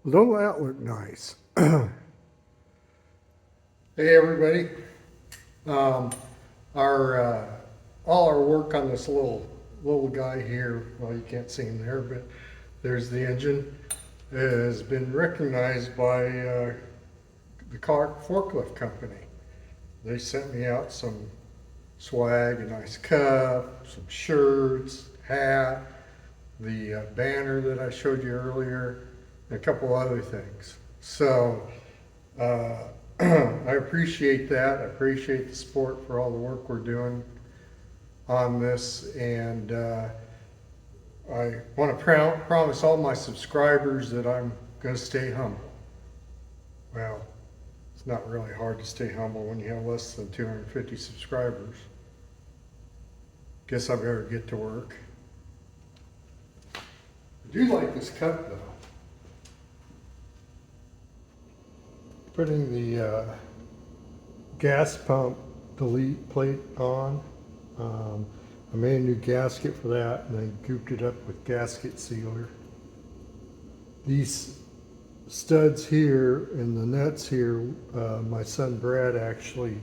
Don't that look nice? Hey everybody, um, our all our work on this little guy here, well you can't see him there, but there's the engine, has been recognized by the car forklift company. They sent me out some swag, a nice cup, some shirts, hat, the banner that I showed you earlier, and a couple other things. So I appreciate that. I appreciate the support for all the work we're doing on this, and I want to promise all my subscribers that I'm going to stay humble. Well, it's not really hard to stay humble when you have less than 250 subscribers. Guess I better get to work. I do like this cup though. Putting the gas pump delete plate on. I made a new gasket for that and then gooped it up with gasket sealer. These studs here and the nuts here, my son Brad actually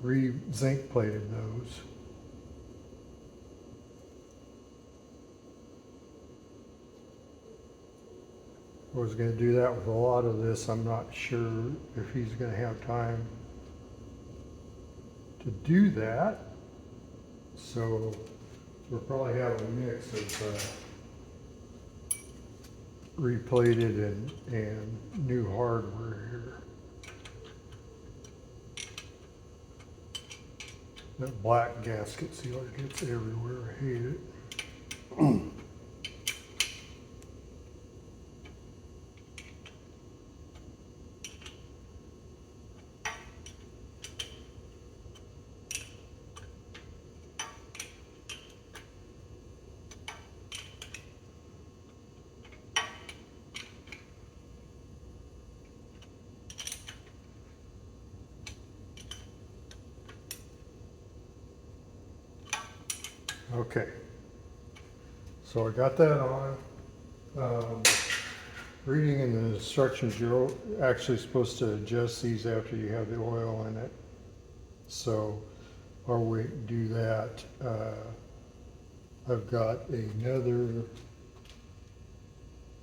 re-zinc plated those. I was going to do that with a lot of this. I'm not sure if he's going to have time to do that. So we'll probably have a mix of replated and new hardware here. That black gasket sealer gets everywhere. I hate it. Okay, so I got that on. Reading in the instructions, you're actually supposed to adjust these after you have the oil in it. So while we do that, I've got another,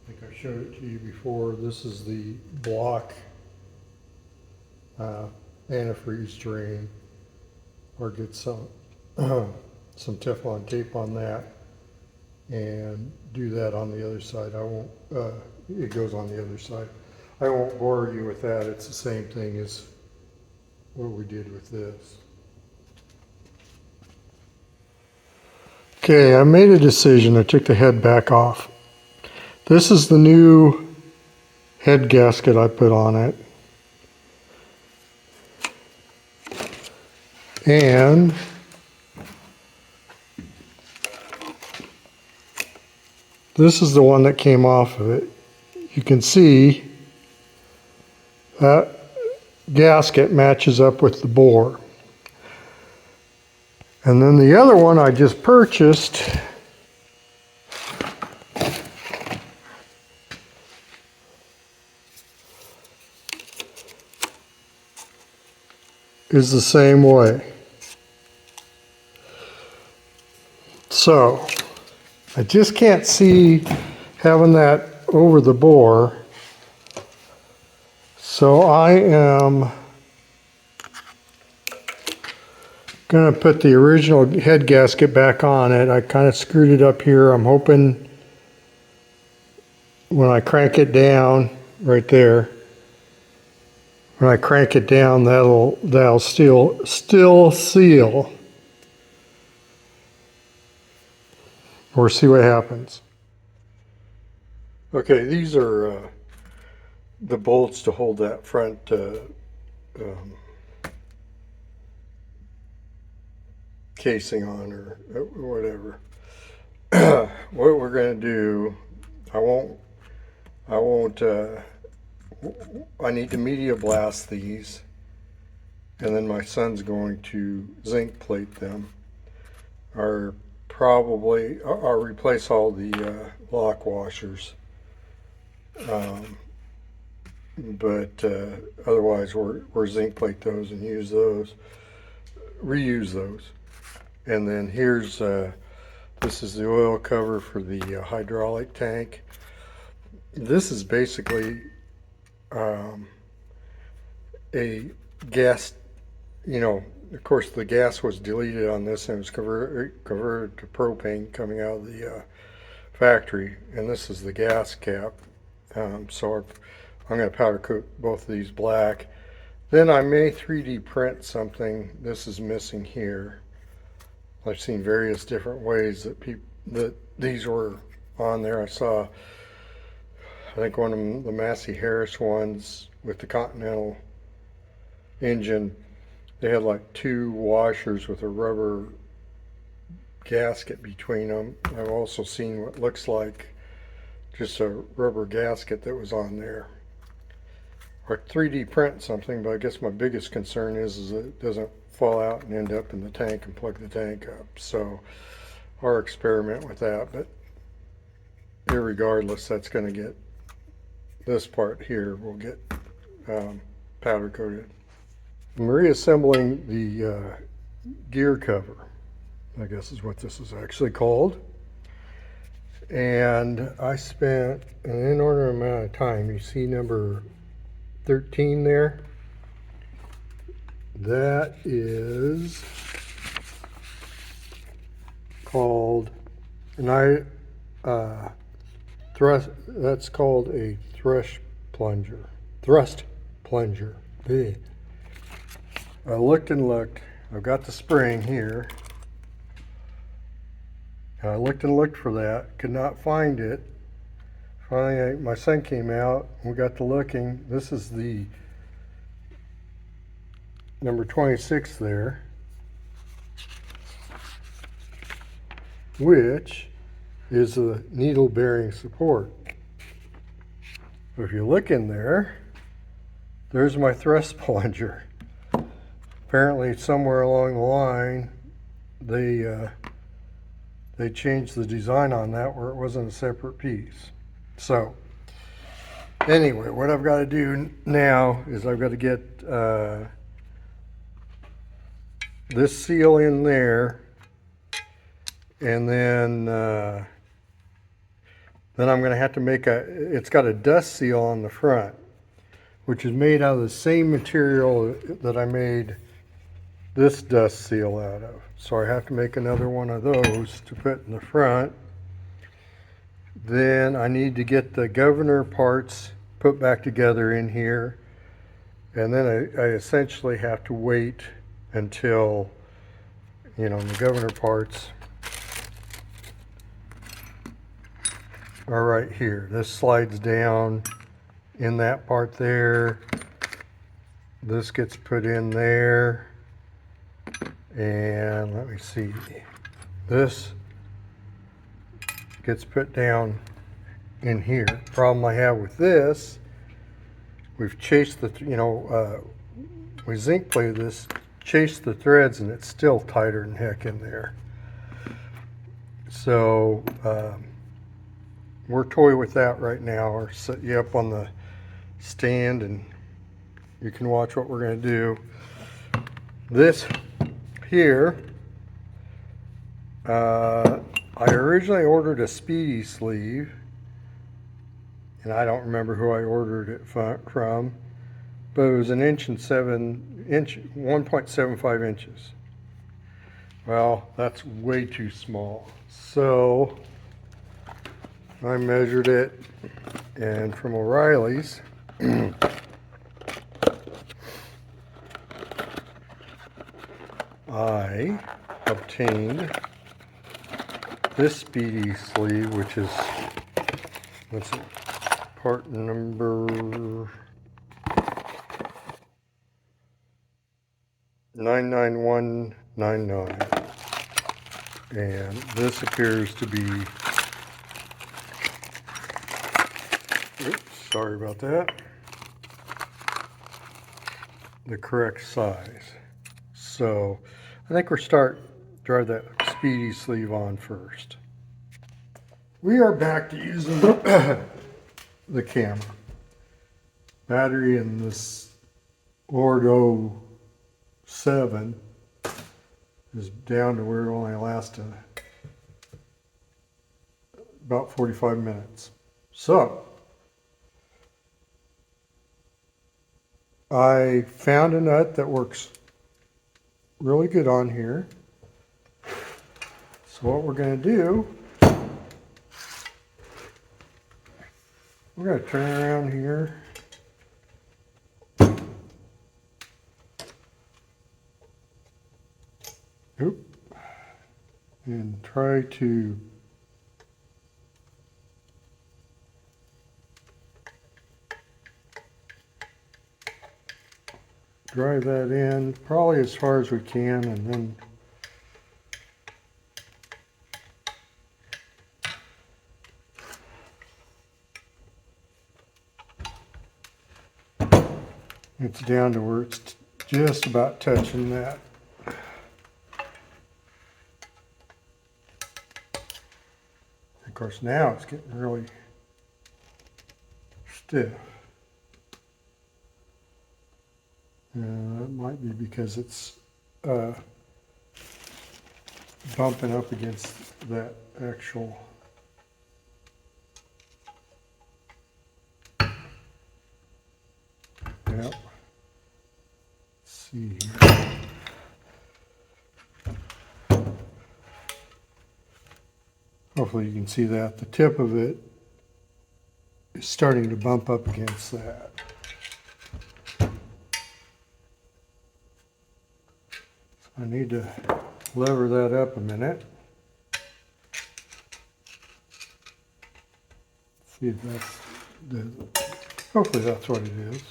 I think I showed it to you before. This is the block antifreeze drain, or get some some Teflon tape on that and do that on the other side. I won't, it goes on the other side. I won't bore you with that. It's the same thing as what we did with this. Okay, I made a decision. I took the head back off. This is the new head gasket I put on it. And this is the one that came off of it. You can see that gasket matches up with the bore. And then the other one I just purchased is the same way. So I just can't see having that over the bore. So I am going to put the original head gasket back on it. I kind of screwed it up here. I'm hoping when I crank it down right there, when I crank it down, that'll still seal. Or see what happens. Okay, these are the bolts to hold that front casing on, or whatever. What we're going to do, I need to media blast these, and then my son's going to zinc plate them. Our probably, I'll replace all the lock washers. But otherwise we're zinc plate those and use those, reuse those. And then here's, this is the oil cover for the hydraulic tank. This is basically a gas, you know, of course the gas was deleted on this and it was converted to propane coming out of the factory. And this is the gas cap. So I'm going to powder coat both of these black. Then I may 3D print something. This is missing here. I've seen various different ways that these were on there. I saw, I think one of the Massey Harris ones with the Continental engine. They had like 2 washers with a rubber gasket between them. I've also seen what looks like just a rubber gasket that was on there. Or 3D print something, but I guess my biggest concern is that it doesn't fall out and end up in the tank and plug the tank up. So I'll experiment with that, but irregardless, that's going to get, this part here will get powder coated. I'm reassembling the gear cover, I guess is what this is actually called. And I spent an inordinate amount of time. You see number 13 there? That is called, and that's called a thrust plunger. Hey. I looked and looked. I've got the spring here. I looked and looked for that, could not find it. Finally, my son came out, we got to looking. This is the number 26 there, which is a needle bearing support. If you look in there, there's my thrust plunger. Apparently somewhere along the line, they changed the design on that where it wasn't a separate piece. So anyway, what I've got to do now is I've got to get this seal in there, and then I'm going to have to make it's got a dust seal on the front, which is made out of the same material that I made this dust seal out of. So I have to make another one of those to put in the front. Then I need to get the governor parts put back together in here. And then I essentially have to wait until, you know, the governor parts are right here. This slides down in that part there. This gets put in there. And let me see, this gets put down in here. Problem I have with this, we've chased the, we zinc plated this, chased the threads, and it's still tighter than heck in there. So we're toying with that right now. I'll set you up on the stand and you can watch what we're going to do. This here, I originally ordered a Speedy Sleeve, and I don't remember who I ordered it from, but it was 1.75 inches. Well, that's way too small. So I measured it, and from O'Reilly's, I obtained this Speedy Sleeve, which is, what's it, part number 99199. And this appears to be, oops, sorry about that, the correct size. So I think we're drive that Speedy Sleeve on first. We are back to using the camera. Battery in this Ordo 7 is down to where it only lasts about 45 minutes. So, I found a nut that works really good on here. So what we're going to do, we're going to turn around here. Oop. And try to drive that in probably as far as we can, and then it's down to where it's just about touching that. Of course, now it's getting really stiff. That might be because it's bumping up against that actual yep. Let's see here. Hopefully you can see that. The tip of it is starting to bump up against that. I need to lever that up a minute. See if that's, hopefully that's what it is.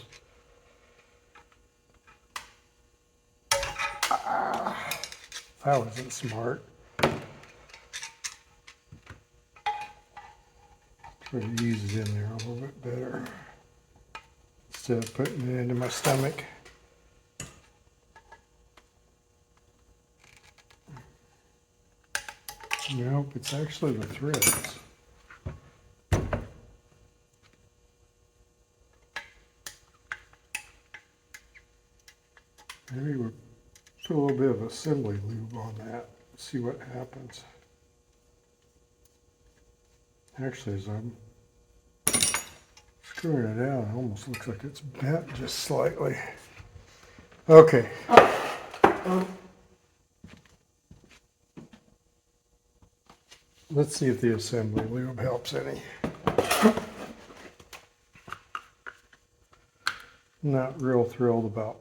That wasn't smart. Try to ease it in there a little bit better instead of putting it into my stomach. Nope, it's actually the threads. Maybe we'll put a little bit of assembly lube on that, see what happens. Actually, as I'm screwing it out, it almost looks like it's bent just slightly. Okay. Let's see if the assembly lube helps any. Not real thrilled about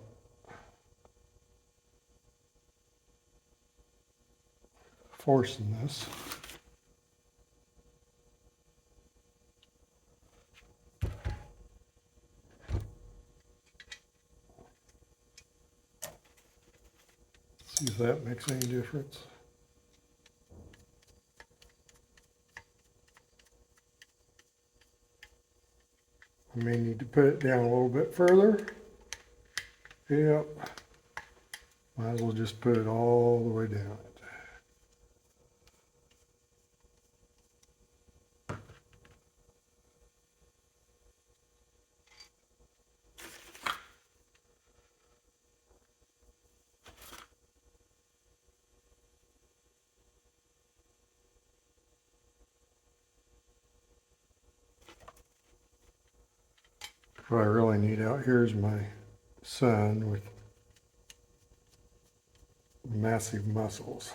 forcing this. See if that makes any difference. I may need to put it down a little bit further. Yep. Might as well just put it all the way down. What I really need out here is my son with massive muscles.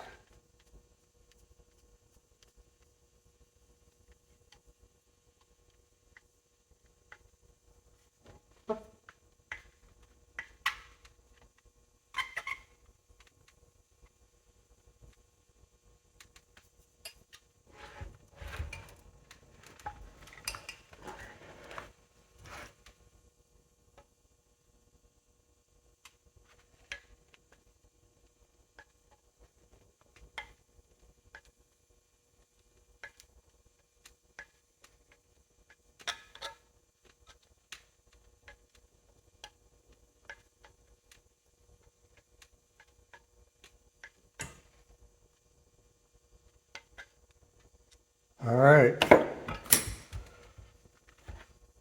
All right.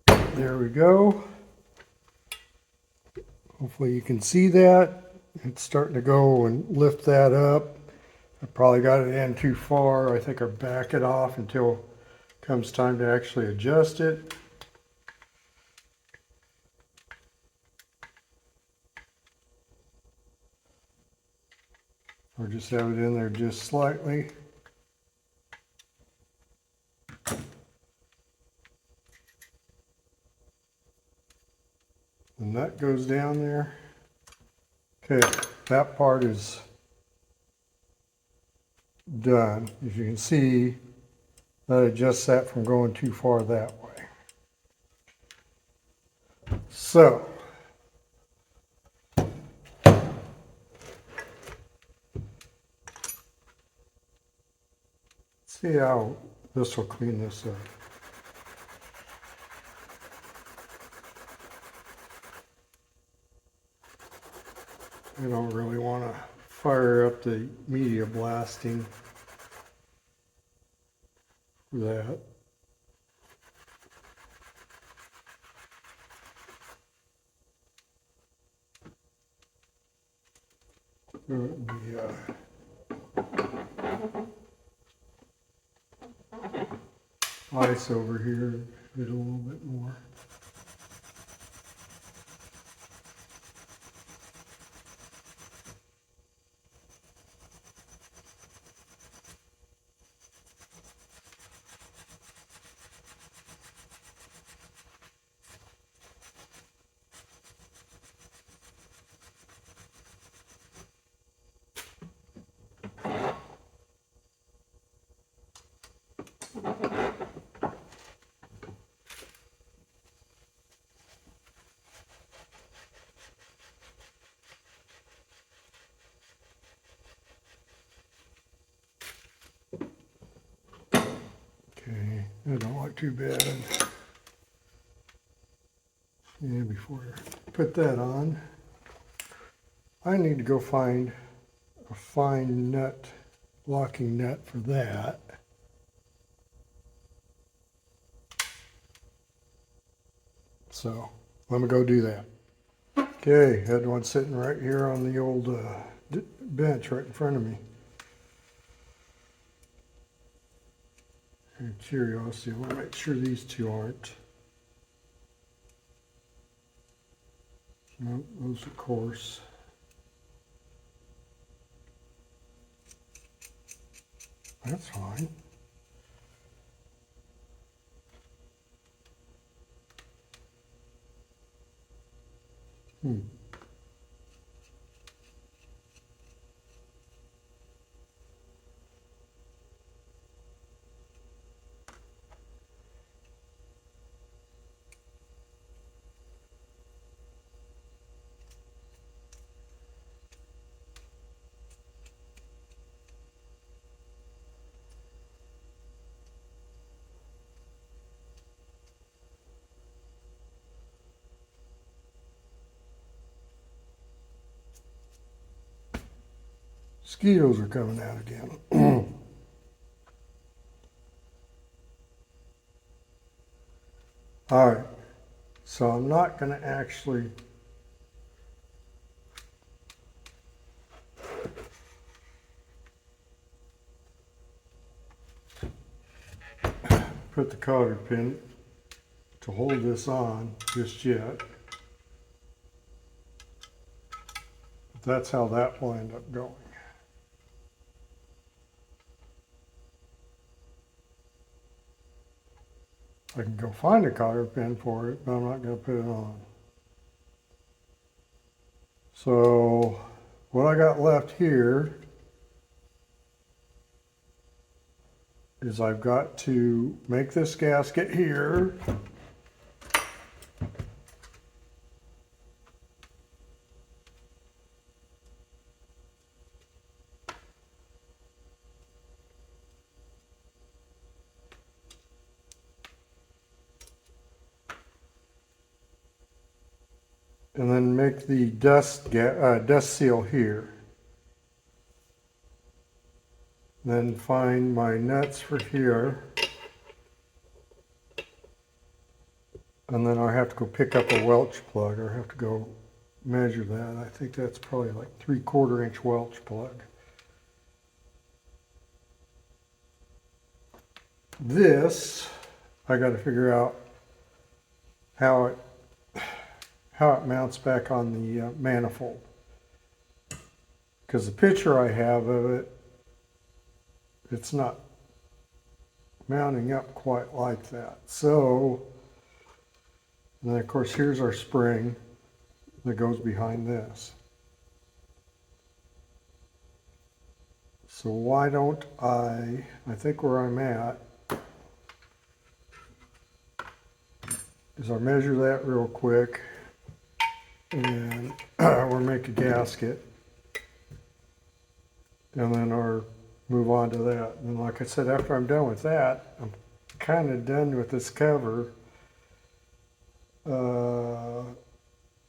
There we go. Hopefully you can see that. It's starting to go and lift that up. I probably got it in too far. I think I'll back it off until it comes time to actually adjust it. Or just have it in there just slightly. And that goes down there. Okay, that part is done. As you can see, that adjusts that from going too far that way. So, see how this will clean this up. I don't really want to fire up the media blasting for that. Ice over here, get a little bit more. Okay, that don't look too bad. Yeah, before I put that on, I need to go find a fine nut, locking nut for that. So, let me go do that. Okay, had one sitting right here on the old bench right in front of me. And curiosity, I want to make sure these two aren't. No, those are coarse. That's fine. Mosquitoes are coming out again. All right, so I'm not going to actually put the cotter pin to hold this on just yet. But that's how that will end up going. I can go find a cotter pin for it, but I'm not going to put it on. So what I got left here is I've got to make this gasket here. And then make the dust seal here. Then find my nuts for here. And then I have to go pick up a Welch plug, or have to go measure that. I think that's probably like 3/4 inch Welch plug. This, I got to figure out how it mounts back on the manifold. Because the picture I have of it, it's not mounting up quite like that. So, and then of course here's our spring that goes behind this. So why don't I think where I'm at is I'll measure that real quick, and we'll make a gasket, and then I'll move on to that. And like I said, after I'm done with that, I'm kind of done with this cover,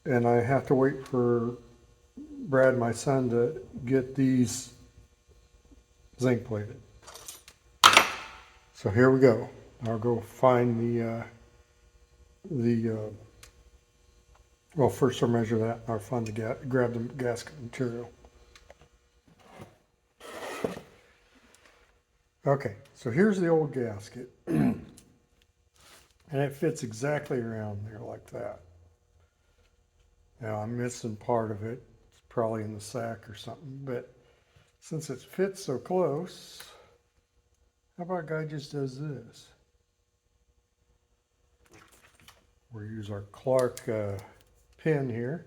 and I have to wait for Brad, my son, to get these zinc plated. So here we go. I'll go find well, first I'll measure that, and I'll find grab the gasket material. Okay, so here's the old gasket. And it fits exactly around there like that. Now I'm missing part of it. It's probably in the sack or something, but since it fits so close, how about a guy just does this? We'll use our Clark pin here.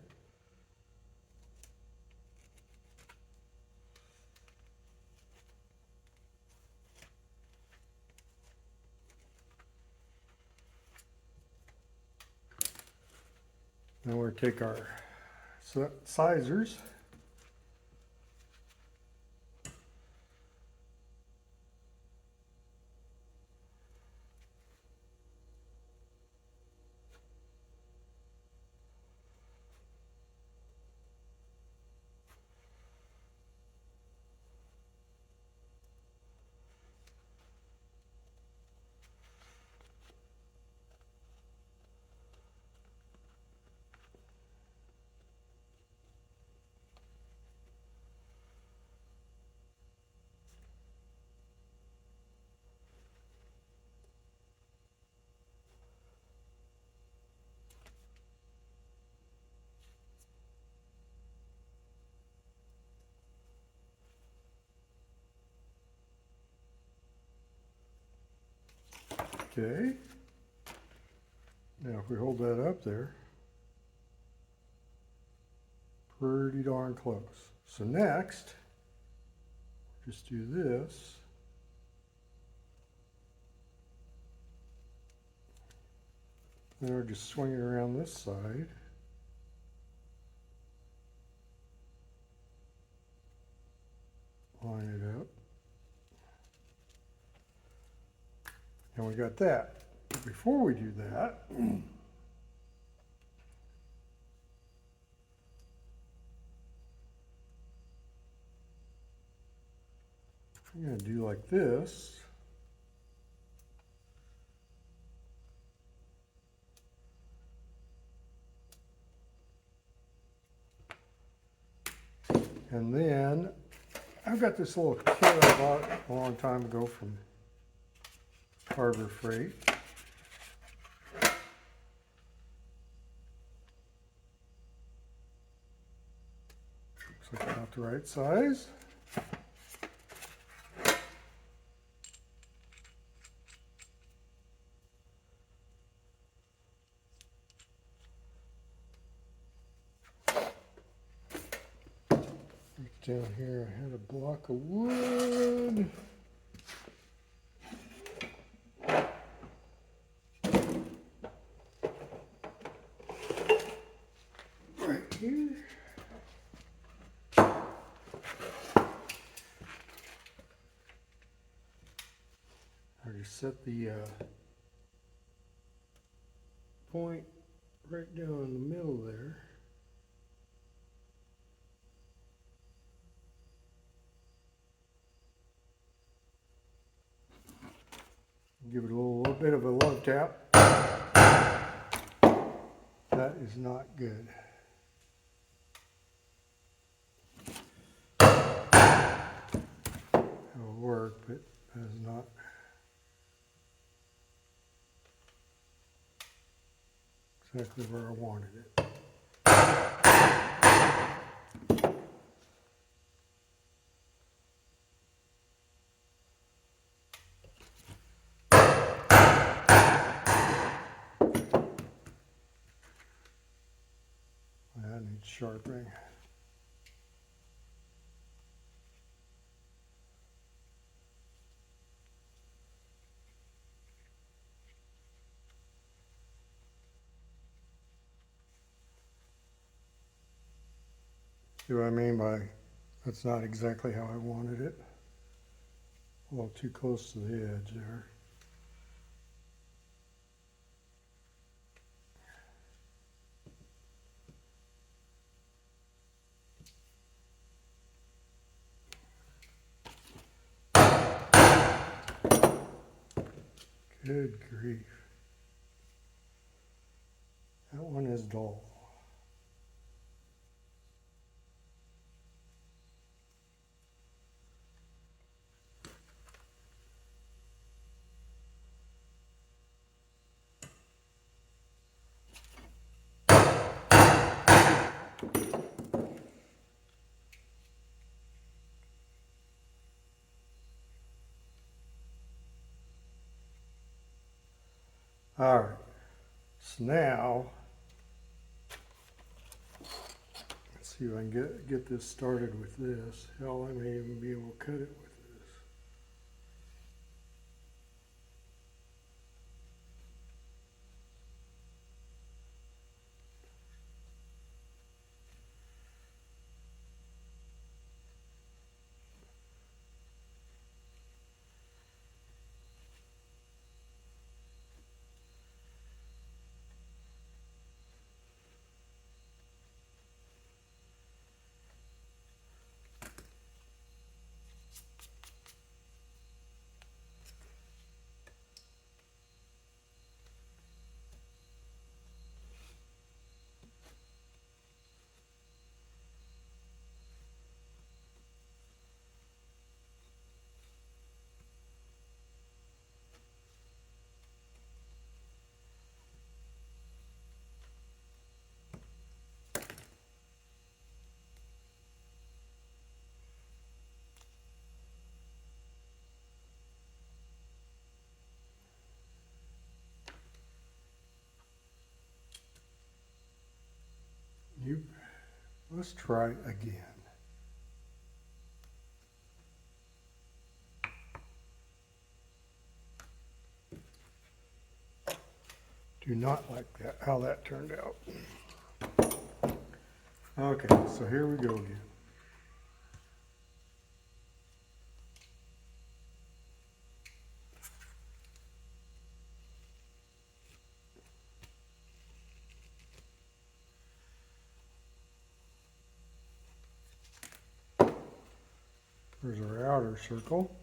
Then we'll take our sizers. Okay. Now if we hold that up there, pretty darn close. So next, just do this. Then I'll just swing it around this side. Line it up. And we got that. But before we do that, I'm going to do like this. And then I've got this little kit I bought a long time ago from Harbor Freight. Looks like about the right size. Down here I had a block of wood. Right here. I just set the point right down in the middle there. Give it a little bit of a love tap. That is not good. It'll work, but that is not exactly where I wanted it. That needs sharpening. See what I mean by that's not exactly how I wanted it? A little too close to the edge there. Good grief. That one is dull. All right, so now, let's see if I can get this started with this. Hell, I may even be able to cut it with this. Let's try again. Do not like that, how that turned out. Okay, so here we go again. There's our outer circle.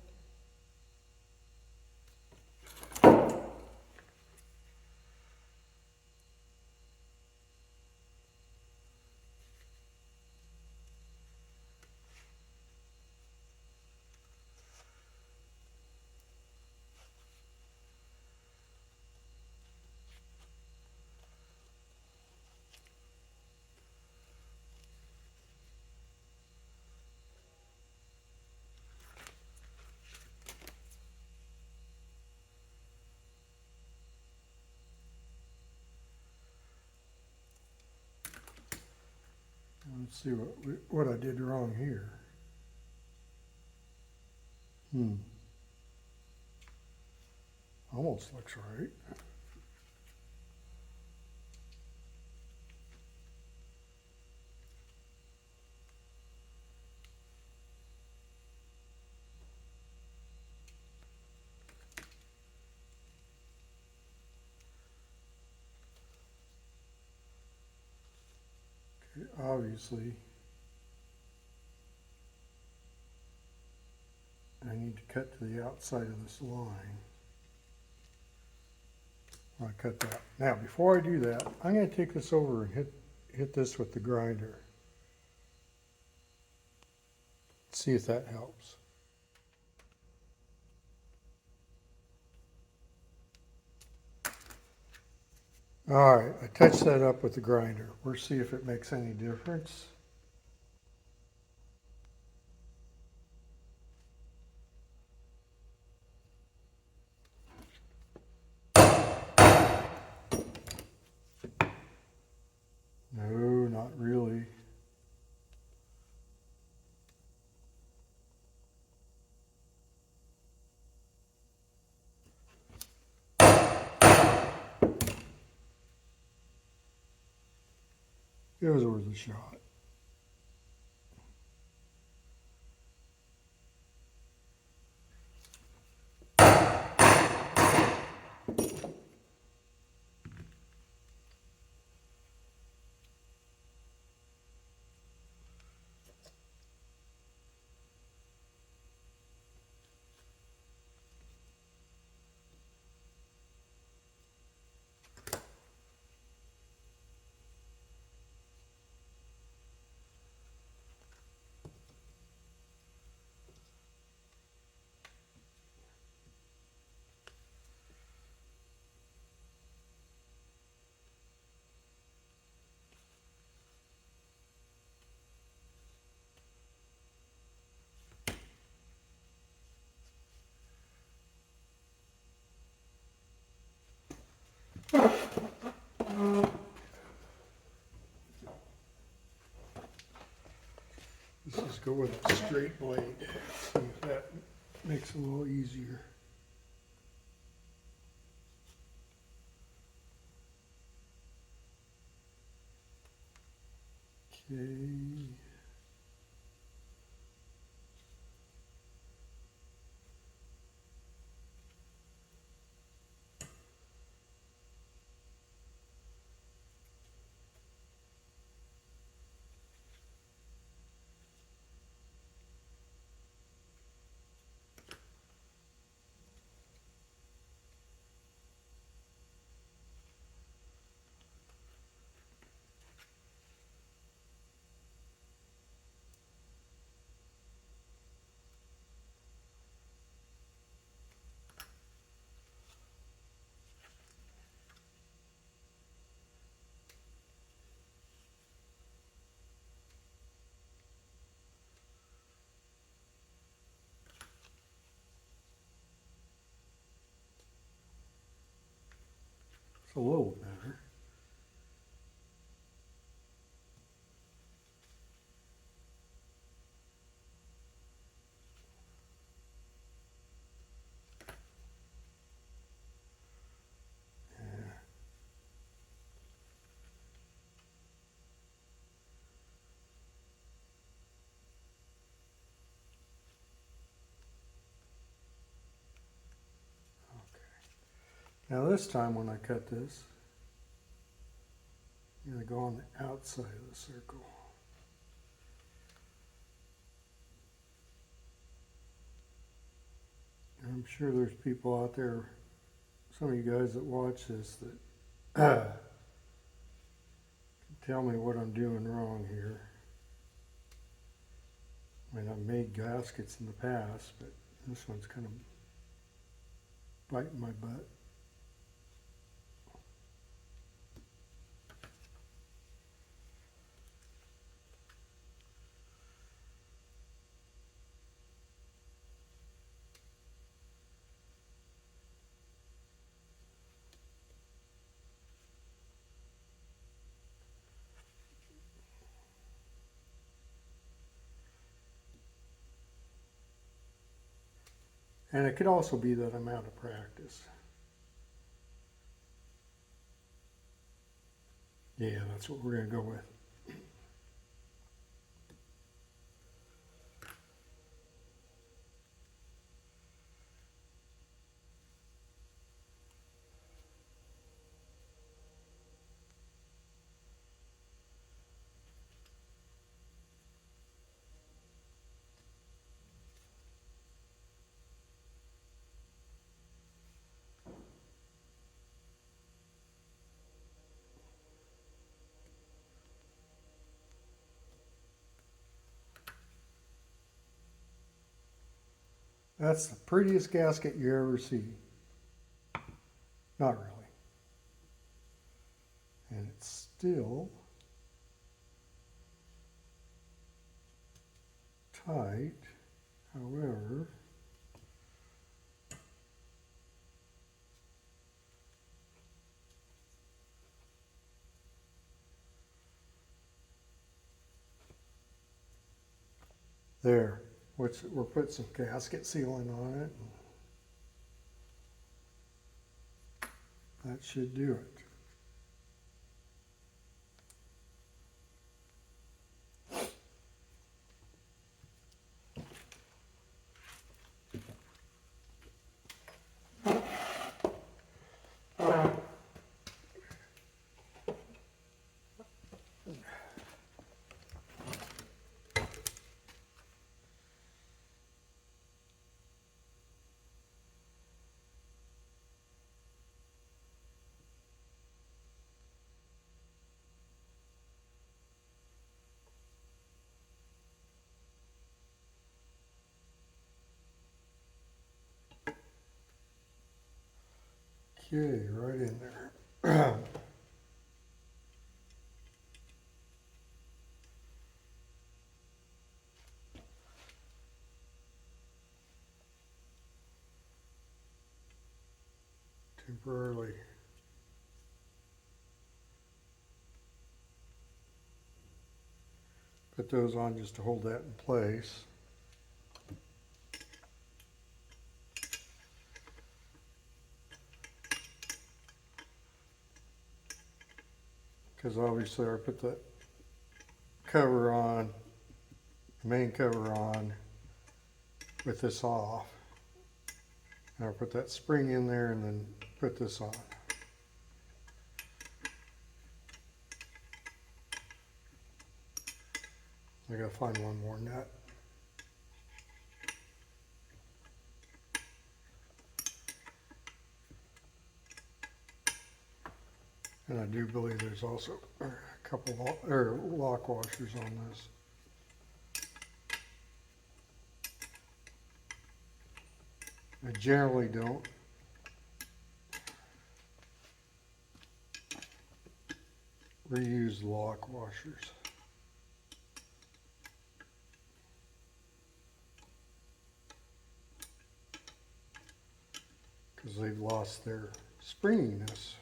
Let's see what I did wrong here. Almost looks right. Okay, obviously, I need to cut to the outside of this line. I cut that. Now, before I do that, I'm going to take this over and hit this with the grinder. See if that helps. All right, I touched that up with the grinder. We'll see if it makes any difference. No, not really. It was worth a shot. Let's just go with a straight blade. See if that makes it a little easier. Okay. It's a little better. Now this time when I cut this, I'm going to go on the outside of the circle. And I'm sure there's people out there, some of you guys that watch this, that can tell me what I'm doing wrong here. I mean, I've made gaskets in the past, but this one's kind of biting my butt. And it could also be that I'm out of practice. Yeah, that's what we're going to go with. That's the prettiest gasket you ever see. Not really. And it's still tight. However, there, we're putting some gasket sealant on it. That should do it. Okay, right in there. Temporarily. Put those on just to hold that in place. Because obviously I put that cover on, main cover on with this off. And I'll put that spring in there and then put this on. I gotta find one more nut. And I do believe there's also a couple lock washers on this. I generally don't. Reuse lock washers. Because they've lost their springiness.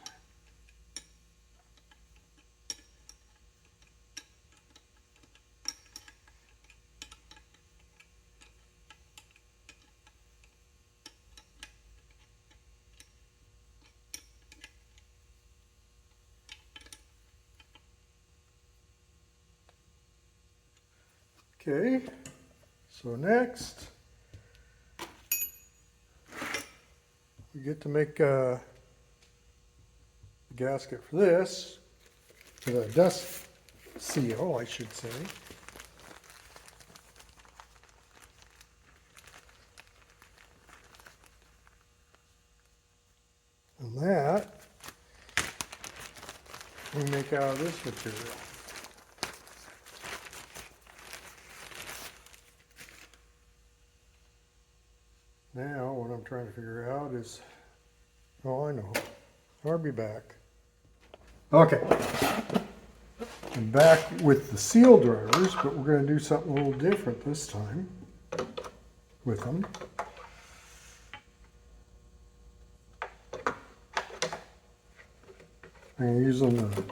Okay, so next we get to make a gasket for this, for the dust seal, I should say. And that we make out of this material. Now, what I'm trying to figure out is, oh, I know, I'll be back. Okay, I'm back with the seal drivers, but we're going to do something a little different this time with them. I'm using the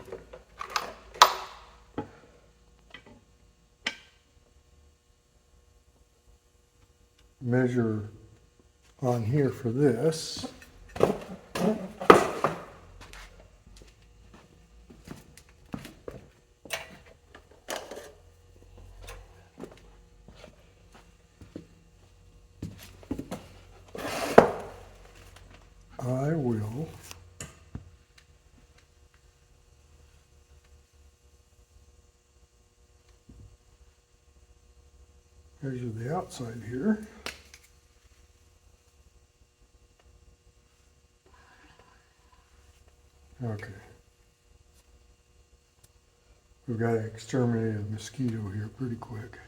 measure on here for this. I will measure the outside here. Okay. We've got to exterminate a mosquito here pretty quick.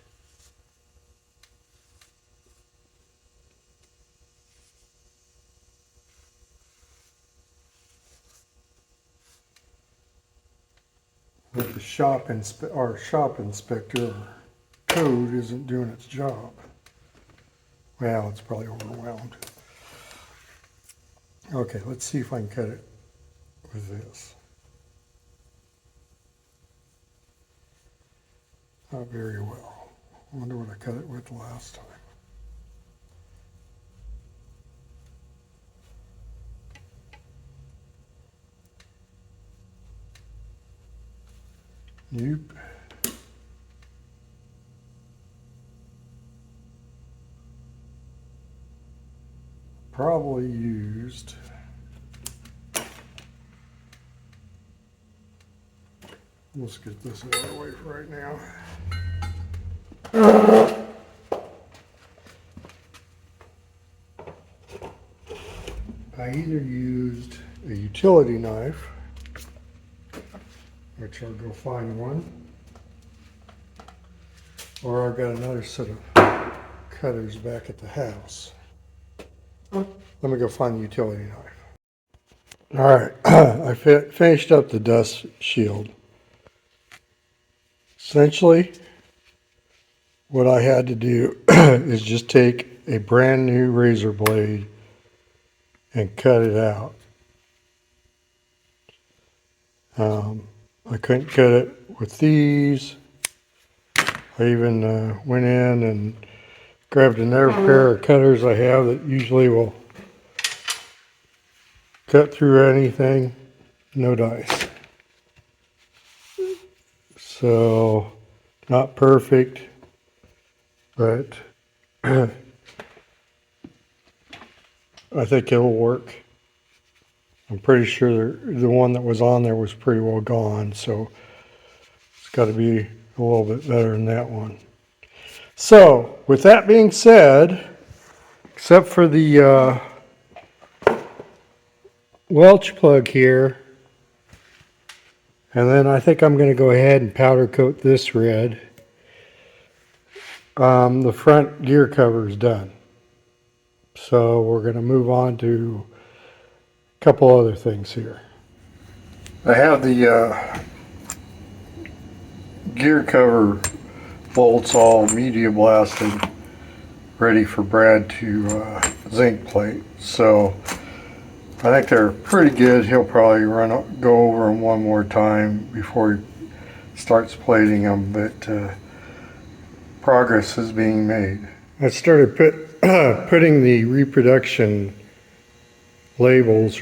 But the shop inspector or code isn't doing its job. Well, it's probably overwhelmed. Okay, let's see if I can cut it with this. Not very well. I wonder what I cut it with last time. Nope. Probably used let's get this out of the way for right now. I either used a utility knife, which I'll go find one, or I've got another set of cutters back at the house. Let me go find the utility knife. All right, I finished up the dust shield. Essentially, what I had to do is just take a brand new razor blade and cut it out. I couldn't cut it with these. I even went in and grabbed another pair of cutters I have that usually will cut through anything, no dice. So, not perfect, but I think it'll work. I'm pretty sure the one that was on there was pretty well gone, so it's got to be a little bit better than that one. So, with that being said, except for the Welch plug here, and then I think I'm going to go ahead and powder coat this red. The front gear cover is done. So we're going to move on to a couple other things here. I have the gear cover bolts all media blasted, ready for Brad to zinc plate. So I think they're pretty good. He'll probably go over them one more time before he starts plating them, but progress is being made. I started putting the reproduction labels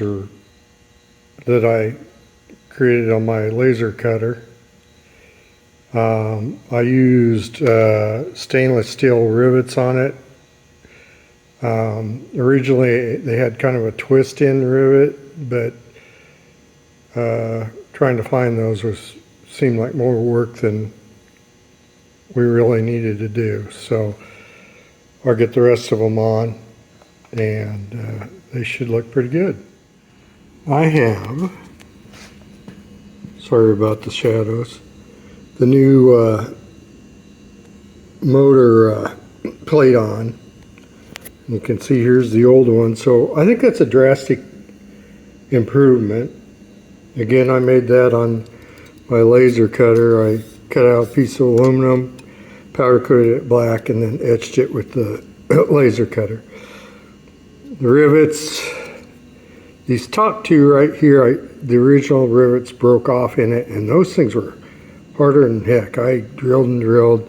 that I created on my laser cutter. I used stainless steel rivets on it. Originally they had kind of a twist in rivet, but trying to find those seemed like more work than we really needed to do. So I'll get the rest of them on, and they should look pretty good. I have, sorry about the shadows, the new motor plate on. You can see here's the old one, so I think that's a drastic improvement. Again, I made that on my laser cutter. I cut out a piece of aluminum, powder coated it black, and then etched it with the laser cutter. The rivets, these top two right here, the original rivets broke off in it, and those things were harder than heck. I drilled and drilled.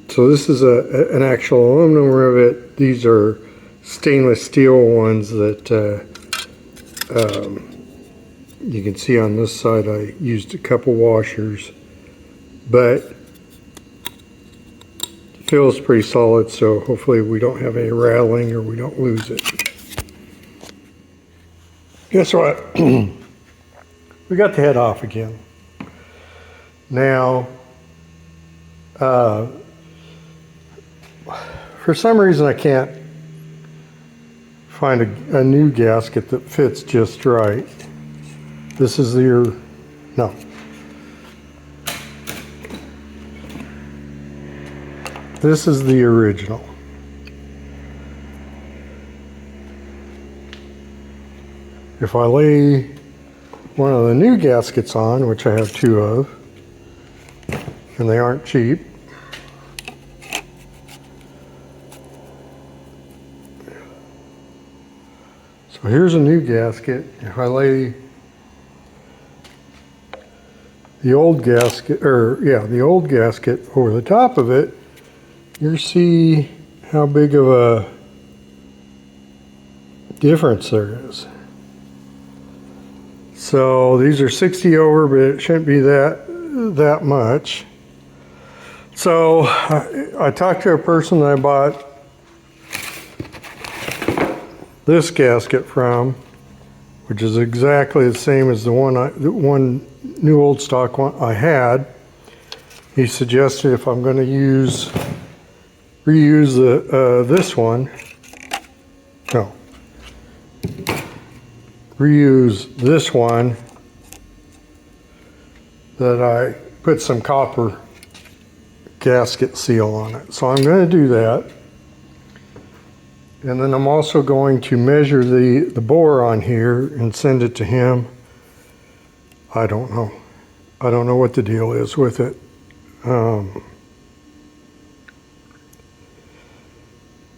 So this is an actual aluminum rivet. These are stainless steel ones that you can see on this side. I used a couple washers, but it feels pretty solid, so hopefully we don't have any rattling or we don't lose it. Guess what? We got the head off again. Now, for some reason I can't find a new gasket that fits just right. This is no. This is the original. If I lay one of the new gaskets on, which I have 2 of, and they aren't cheap. So here's a new gasket. If I lay the old gasket, the old gasket over the top of it, you see how big of a difference there is. So these are 60 over, but it shouldn't be that much. So I talked to a person that I bought this gasket from, which is exactly the same as the one new old stock one I had. He suggested if I'm going to reuse this one, reuse this one, that I put some copper gasket seal on it. So I'm going to do that. And then I'm also going to measure the bore on here and send it to him. I don't know. I don't know what the deal is with it. I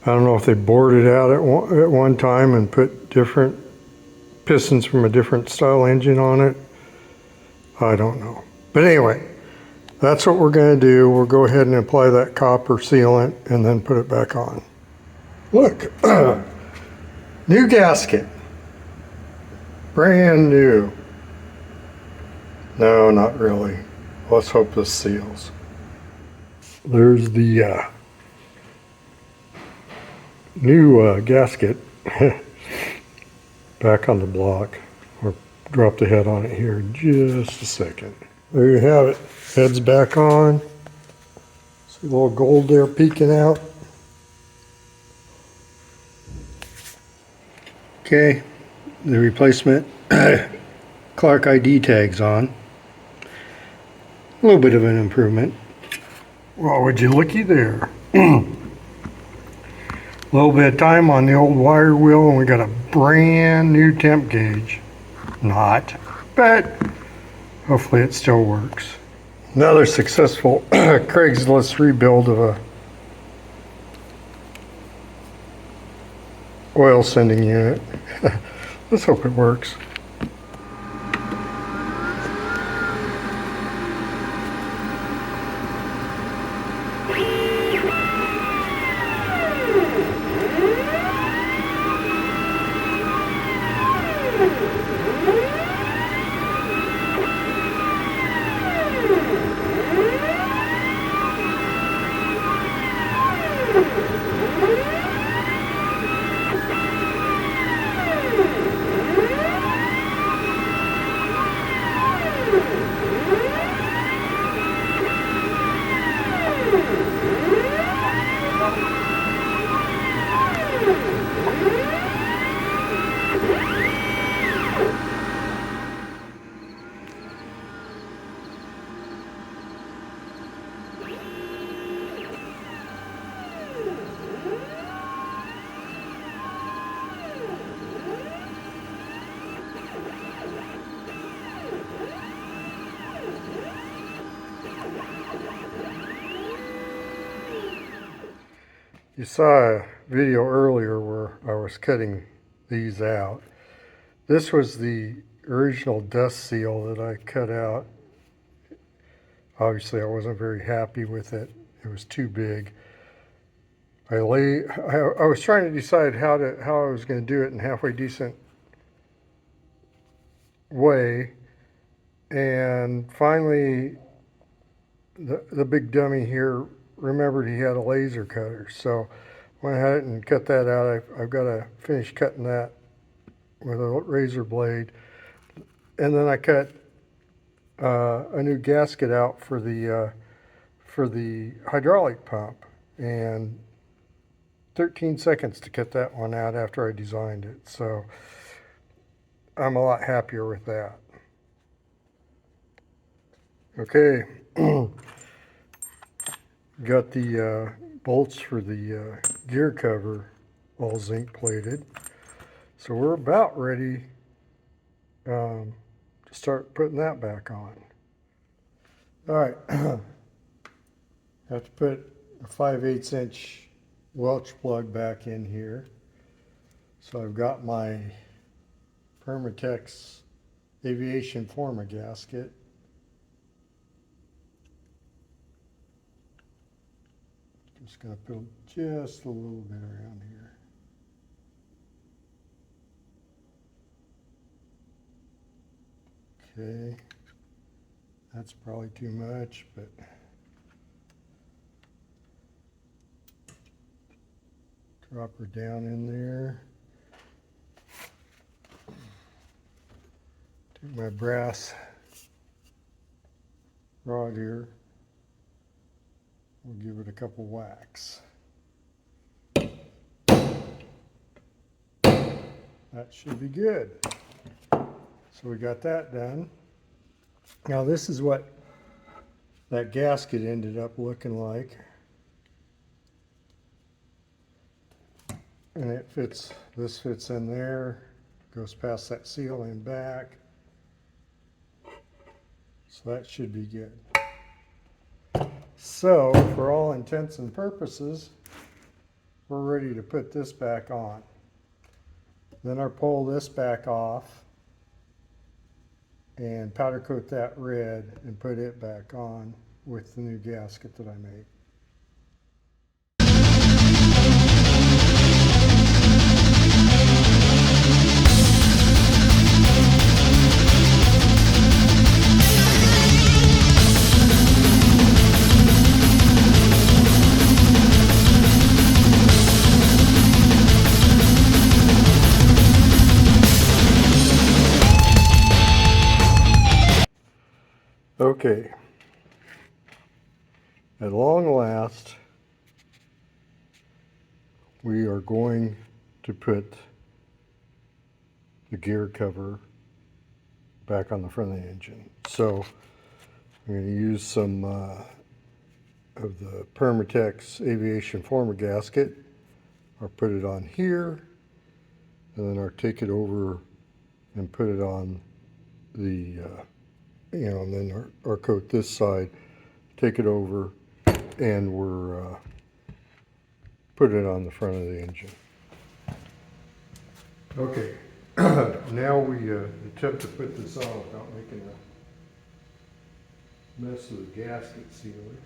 don't know if they bored it out at one time and put different pistons from a different style engine on it. I don't know. But anyway, that's what we're going to do. We'll go ahead and apply that copper sealant and then put it back on. Look, new gasket. Brand new. No, not really. Let's hope this seals. There's the new gasket back on the block. We'll drop the head on it here in just a second. There you have it. Head's back on. See a little gold there peeking out. Okay, the replacement Clark ID tags on. A little bit of an improvement. Well, would you looky there. A little bit of time on the old wire wheel and we got a brand new temp gauge. Not, but hopefully it still works. Another successful Craigslist rebuild of a oil sending unit. Let's hope it works. You saw a video earlier where I was cutting these out. This was the original dust seal that I cut out. Obviously I wasn't very happy with it. It was too big. I was trying to decide how I was going to do it in halfway decent way, and finally the big dummy here remembered he had a laser cutter, so went ahead and cut that out. I've got to finish cutting that with a razor blade, and then I cut a new gasket out for the hydraulic pump, and 13 seconds to cut that one out after I designed it, so I'm a lot happier with that. Okay. Got the bolts for the gear cover all zinc plated. So we're about ready to start putting that back on. All right, have to put a 5/8 inch Welch plug back in here. So I've got my Permatex aviation forma gasket. Just going to put just a little bit around here. Okay, that's probably too much, but drop her down in there. Take my brass rod here. We'll give it a couple whacks. That should be good. So we got that done. Now this is what that gasket ended up looking like. And it fits, this fits in there, goes past that seal and back. So that should be good. So for all intents and purposes, we're ready to put this back on. Then I'll pull this back off and powder coat that red and put it back on with the new gasket that I made. Okay, at long last, we are going to put the gear cover back on the front of the engine. So I'm going to use some of the Permatex aviation forma gasket. I'll put it on here, and then I'll take it over and put it on the and then our coat this side, take it over, and we're put it on the front of the engine. Okay, now we attempt to put this on without making a mess of the gasket sealer.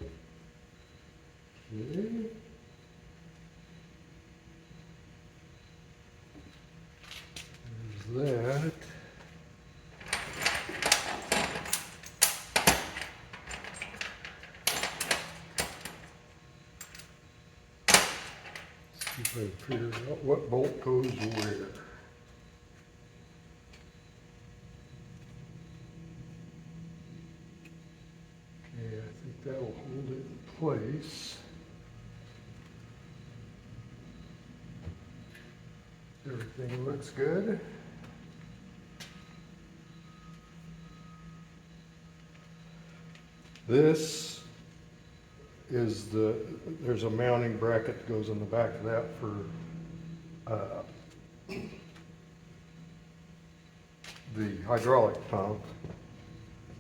Okay. There's that. See if I can figure out what bolt goes where. Okay, I think that will hold it in place. Everything looks good. This is there's a mounting bracket that goes in the back of that for the hydraulic pump.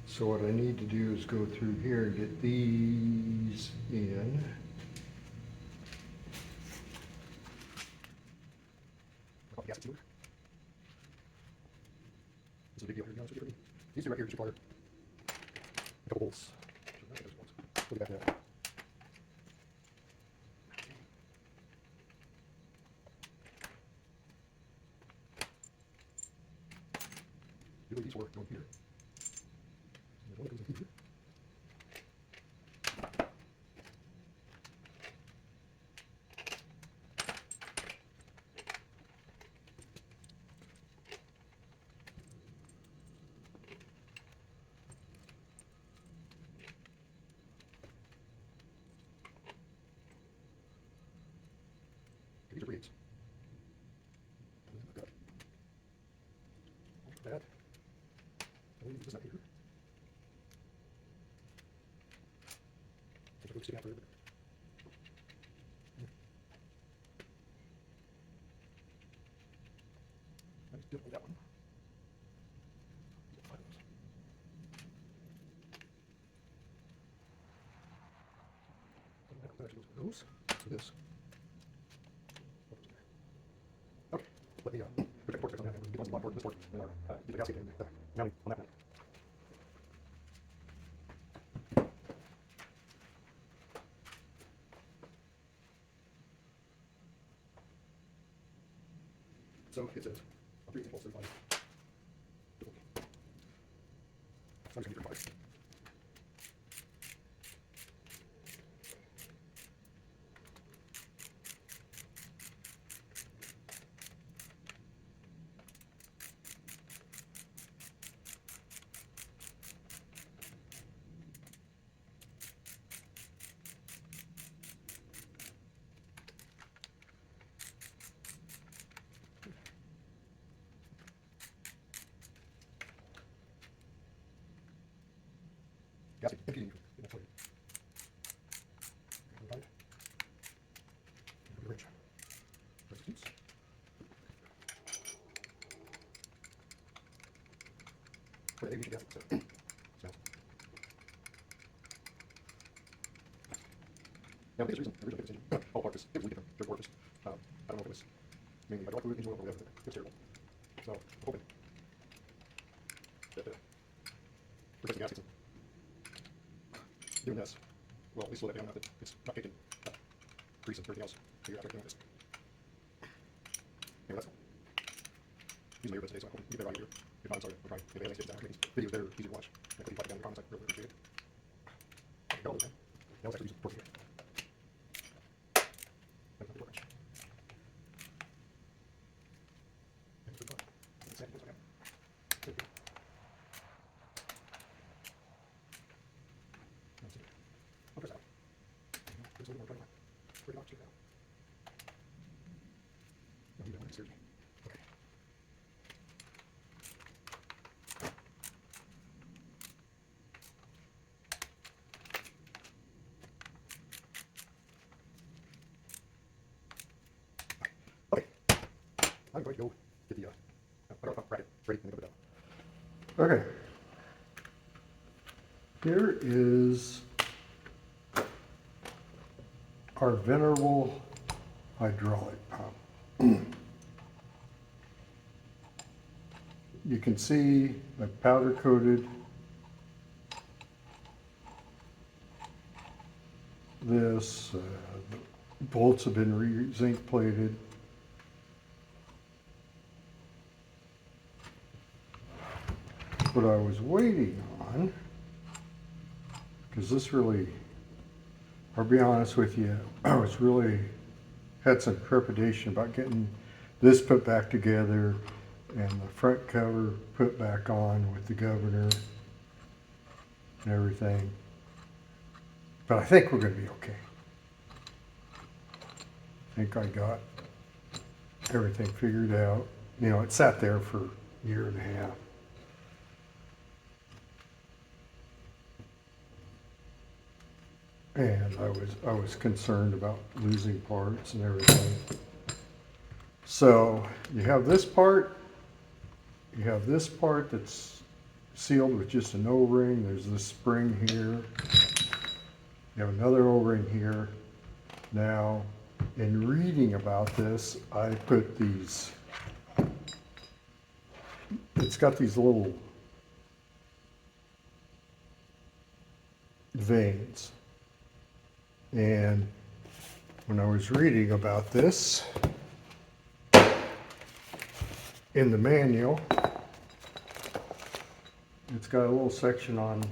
So what I need to do is go through here and get these in. These are a big deal here, to be honest with you. These two right here just require a couple bolts. Look at that. Really, these work going here. There's one that goes in here. These are reeds. That. I'll leave this up here. Take a look, stick out for it. Definitely that one. Those. So this. Okay. Let me project fork on that. Get on board this fork. Get the gasket in the mounting on that one. So it says 3 equals 35. So I'm just going to do 35. Gasket, competing. That's what right. Wrench. Resistance. But maybe we should gasket. So. Now, the reason all part is it was a different third purpose. I don't know if it was mainly hydraulic fluid, engine oil, or whatever. It was terrible. So I'm hoping that replacing gaskets and doing this will at least slow that down enough that it's not taking grease and everything else. Figure out everything like this. Anyway, that's these are my earbuds today, so I hope you get better out of here. If not, I'm sorry. We're trying. If anything down, these videos they're easy to watch. And if you like it down in the comments, I really appreciate it. Go, man. That was actually using torque here. Okay, I'm going to go get the bracket ready and go down. Okay. Here is our venerable hydraulic pump. You can see I powder coated this. The bolts have been zinc plated. What I was waiting on, because this really, I'll be honest with you, I was really had some trepidation about getting this put back together and the front cover put back on with the governor and everything. But I think we're going to be okay. I think I got everything figured out. You know, it sat there for a year and a half. And I was concerned about losing parts and everything. So you have this part that's sealed with just an O-ring. There's this spring here. You have another O-ring here. Now, in reading about this, I put these, it's got these little vanes. And when I was reading about this in the manual, it's got a little section on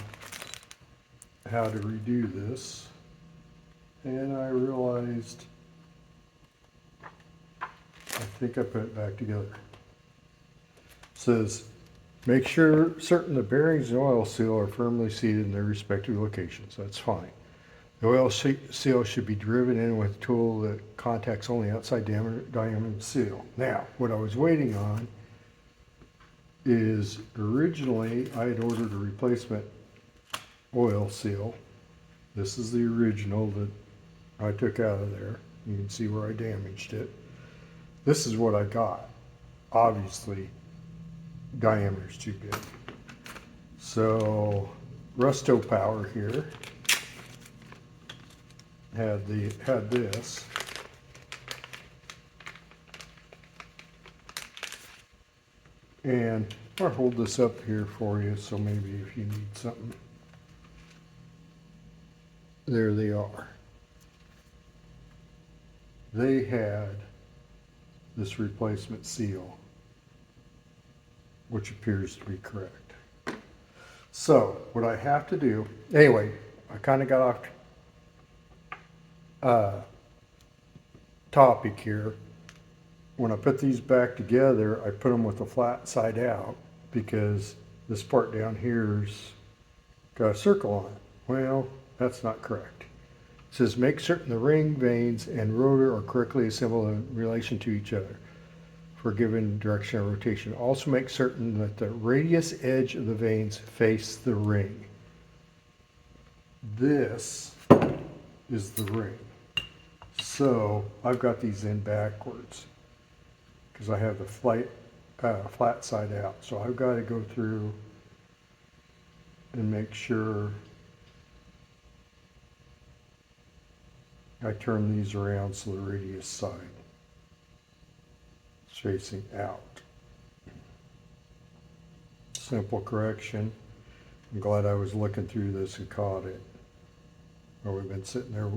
how to redo this. And I realized, I think I put it back together. It says, make sure certain the bearings and oil seal are firmly seated in their respective locations. That's fine. The oil seal should be driven in with a tool that contacts only outside diameter seal. Now, what I was waiting on is originally I had ordered a replacement oil seal. This is the original that I took out of there. You can see where I damaged it. This is what I got. obviously diameter's too big. So Rusto Power here had this. And I'll hold this up here for you, so maybe if you need something. There they are. They had this replacement seal, which appears to be correct. So what I have to do, anyway, I kind of got off topic here. When I put these back together, I put them with the flat side out because this part down here's got a circle on it. Well, that's not correct. It says make certain the ring, vanes, and rotor are correctly assembled in relation to each other for a given direction of rotation. Also make certain that the radius edge of the vanes face the ring. This is the ring. So I've got these in backwards because I have the flat side out. So I've got to go through and make sure I turn these around so the radius side is facing out. Simple correction. I'm glad I was looking through this and caught it. Or we've been sitting there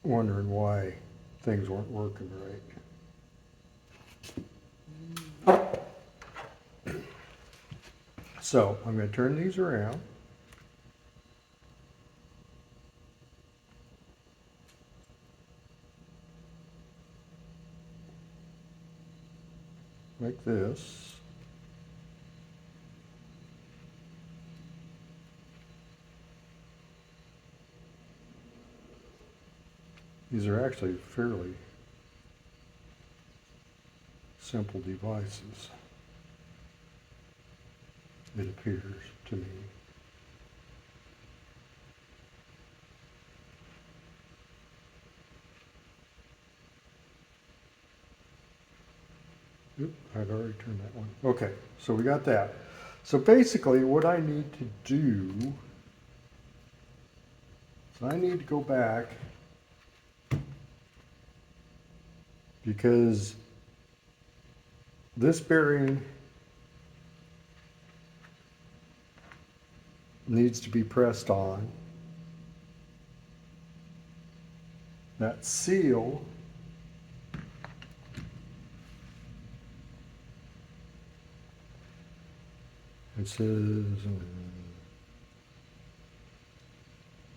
wondering why things weren't working right. So I'm going to turn these around. Like this. These are actually fairly simple devices, it appears to me. Oop, I'd already turned that one. Okay, so we got that. So basically what I need to do is I need to go back because this bearing needs to be pressed on. That seal it says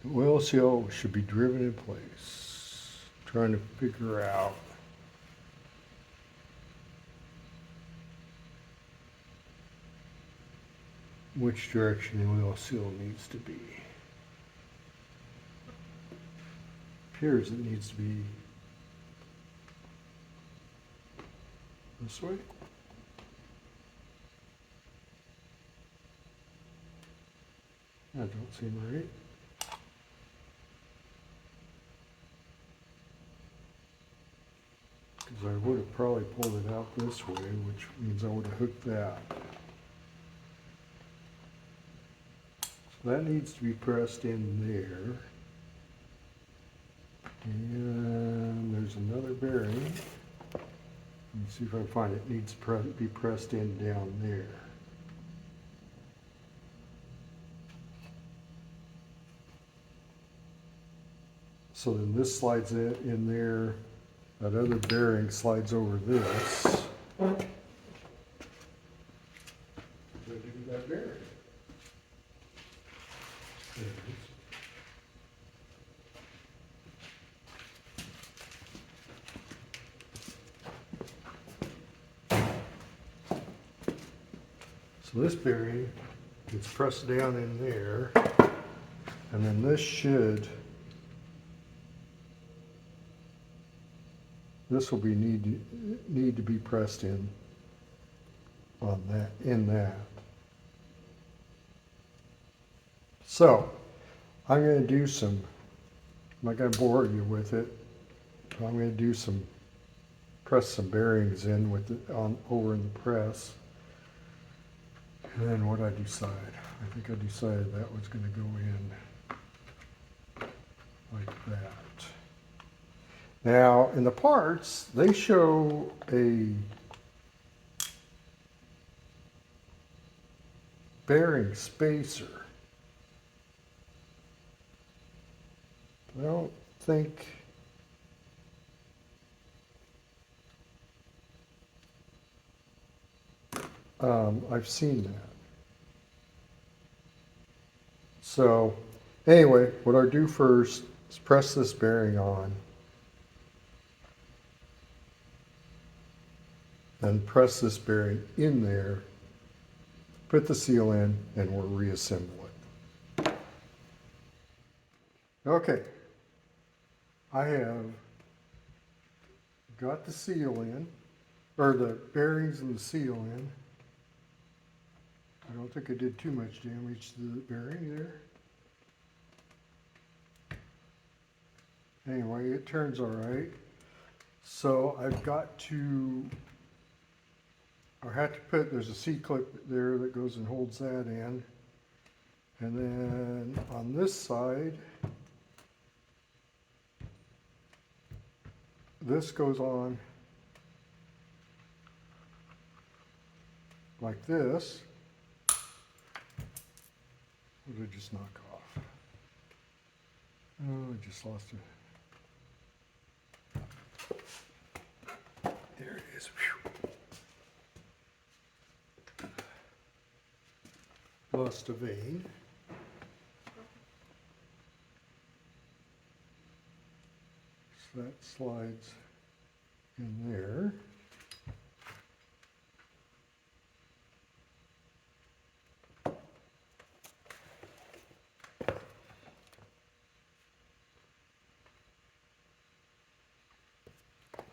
the oil seal should be driven in place. Trying to figure out which direction the oil seal needs to be. Appears it needs to be this way. That don't seem right. Because I would have probably pulled it out this way, which means I would have hooked that. So that needs to be pressed in there. And there's another bearing. Let me see if I can find it. It needs to be pressed in down there. So then this slides in there. That other bearing slides over this. What do with that bearing? There it is. So this bearing gets pressed down in there, and then this will be need to be pressed in on that. So I'm going to do some. I'm not going to bore you with it. But I'm going to do some press some bearings in with it on over in the press. And then what I decide? I think I decided that was going to go in like that. Now in the parts, they show a bearing spacer. I don't think I've seen that. So anyway, what I do first is press this bearing on and press this bearing in there, put the seal in, and we'll reassemble it. Okay, I have got the seal in, or the bearings and the seal in. I don't think I did too much damage to the bearing there. Anyway, it turns all right. So I've got to, I have to put, there's a C-clip there that goes and holds that in. And then on this side, this goes on like this. What did I just knock off? Oh, I just lost it. There it is. Whew. Lost a vein. So that slides in there.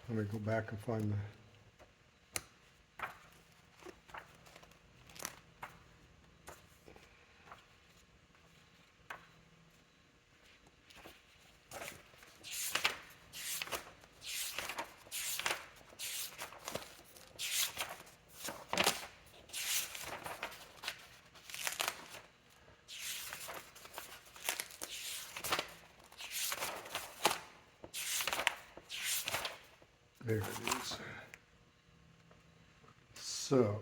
Let me go back and find the there it is. So,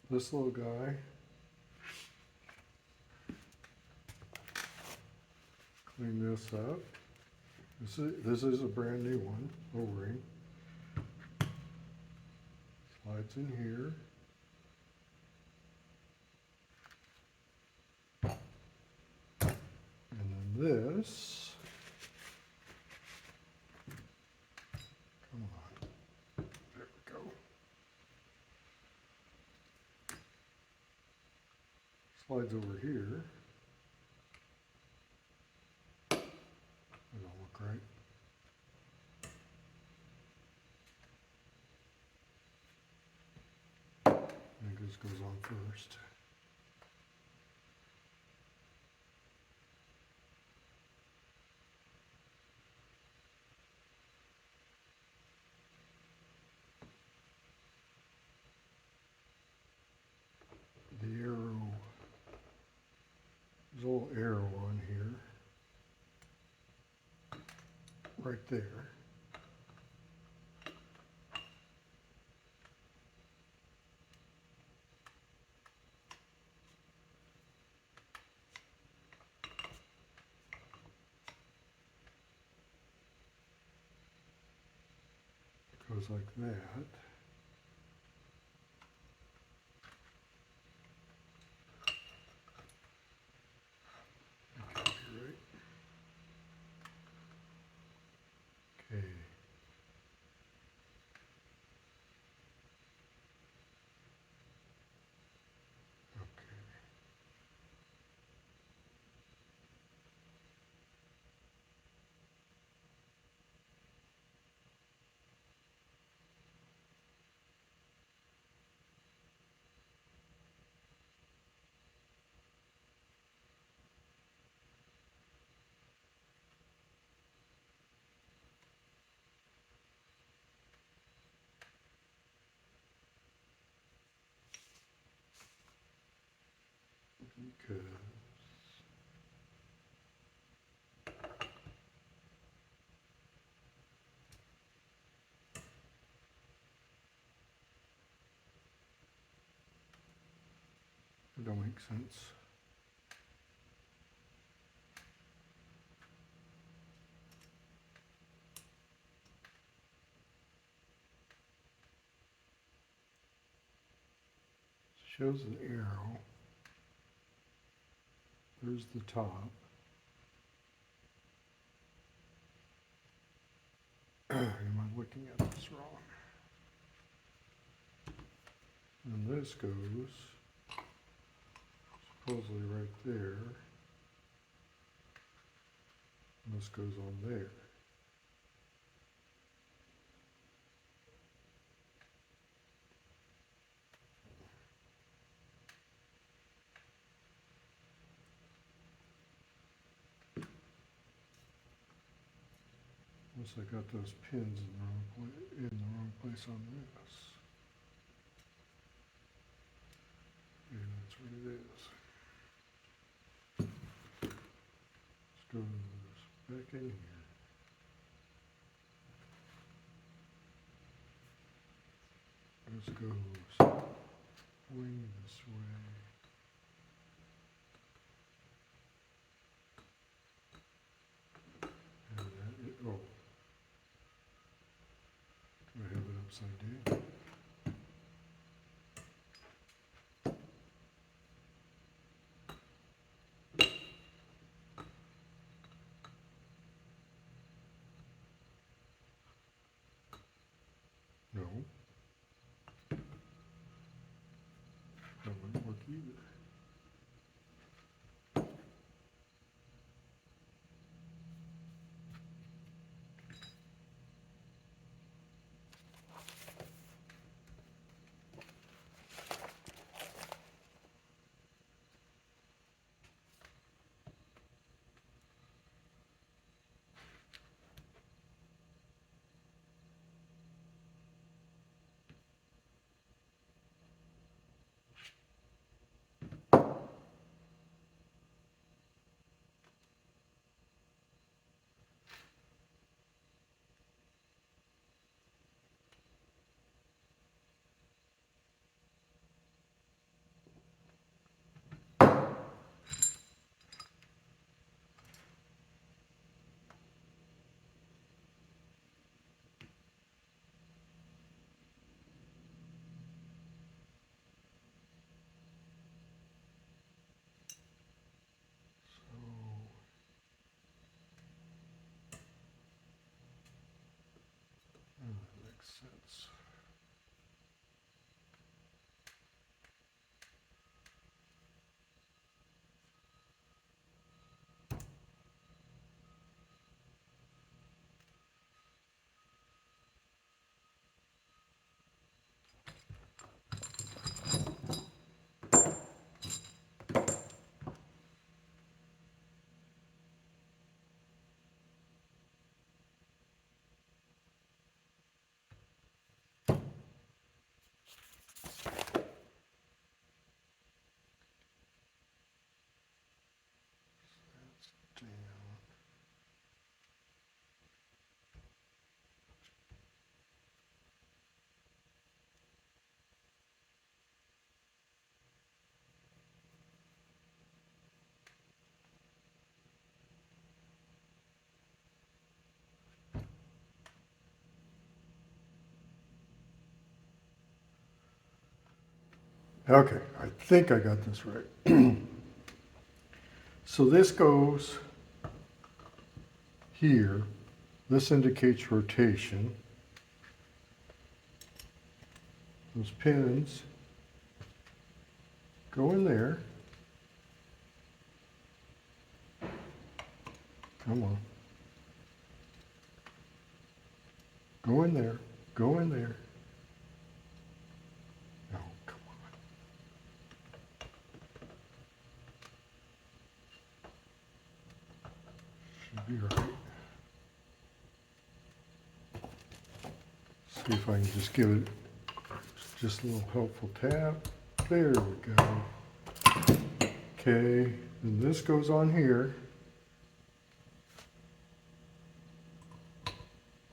this little guy, clean this up. This is a brand new one, O-ring. Slides in here. And then this, come on, there we go. Slides over here. That don't look right. I think this goes on first. The arrow, there's a little arrow on here, right there. Goes like that. Okay, right. Okay. Okay. because it don't make sense. Shows an arrow. There's the top. Am I looking at this wrong? And this goes supposedly right there. And this goes on there. Unless I got those pins in the wrong place on this. Yeah, that's what it is. Let's go back in here. This goes wing this way. And that, oh. Do I have it upside down? No. That wouldn't work either. That makes sense. That's down. Okay, I think I got this right. So this goes here. This indicates rotation. Those pins go in there. Come on. Go in there. Go in there. No, come on. Should be right. See if I can just give it just a little helpful tap. There we go. Okay, and this goes on here.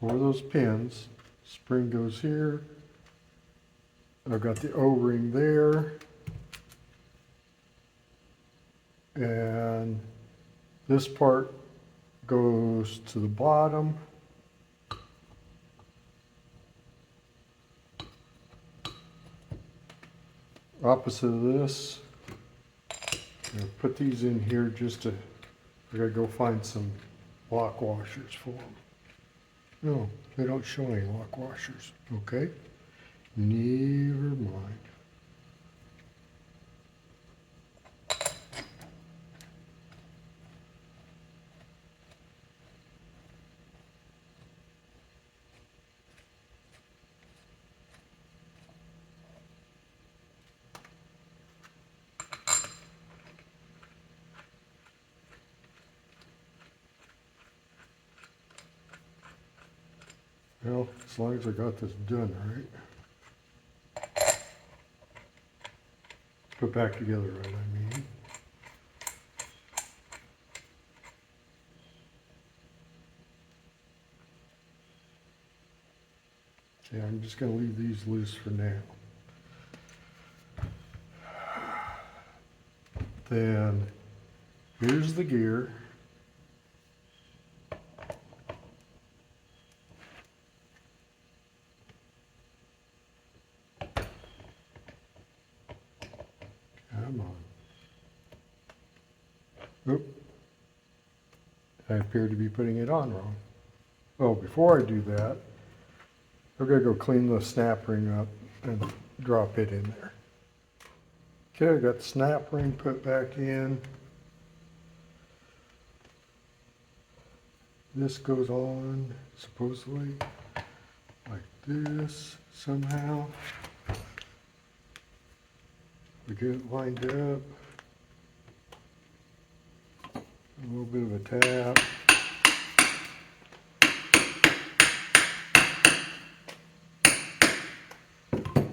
Or those pins. Spring goes here. I've got the O-ring there. And this part goes to the bottom. Opposite of this. I'm gonna put these in here just to, I gotta go find some lock washers for them. No, they don't show any lock washers. Okay, never mind. Well, as long as I got this done right. Put back together right, I mean. Okay, I'm just gonna leave these loose for now. Then, here's the gear. Come on. Oop. I appear to be putting it on wrong. Oh, before I do that, I've got to go clean the snap ring up and drop it in there. Okay, I got the snap ring put back in. This goes on supposedly like this somehow. We get it lined up. A little bit of a tap.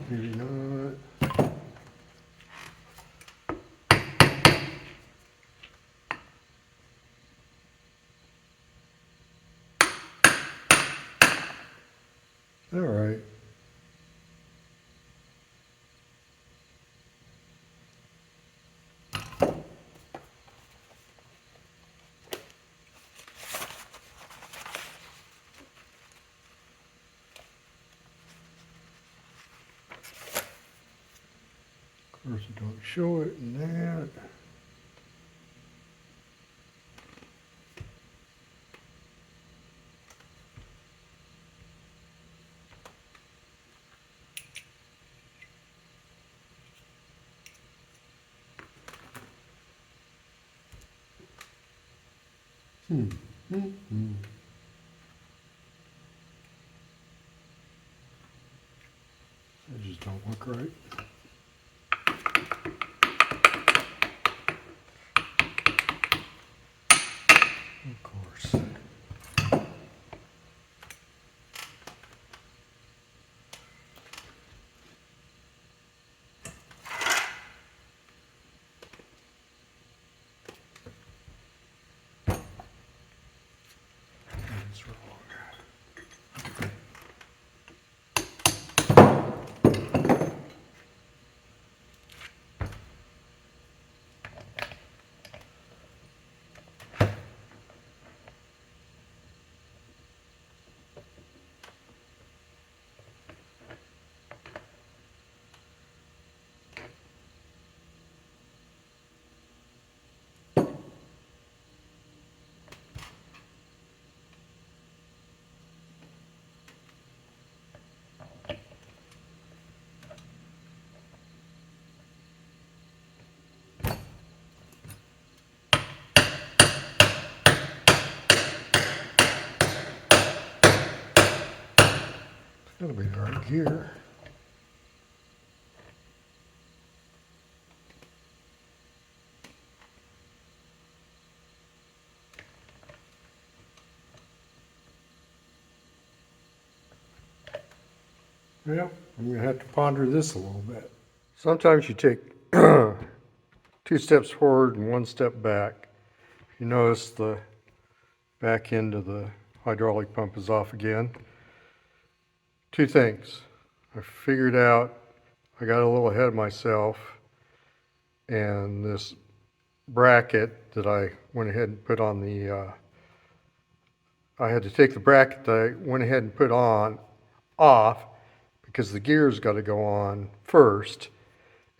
Maybe not. All right. Of course, it don't show it in that. That just don't look right. Of course. That's wrong. That'll be right here. Well, I'm gonna have to ponder this a little bit. Sometimes you take two 2 steps forward and 1 step back. You notice the back end of the hydraulic pump is off again. 2 things. I figured out I got a little ahead of myself, and this bracket that I went ahead and put on the, I had to take the bracket that I went ahead and put on off because the gear's got to go on first.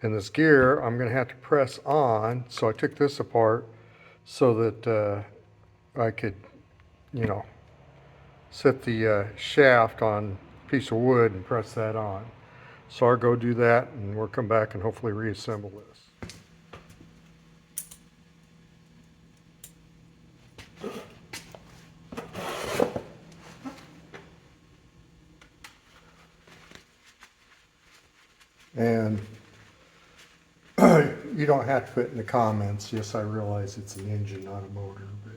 And this gear I'm going to have to press on, so I took this apart so that I could, you know, set the shaft on a piece of wood and press that on. So I'll go do that, and we'll come back and hopefully reassemble this. And you don't have to put in the comments, yes, I realize it's an engine, not a motor, but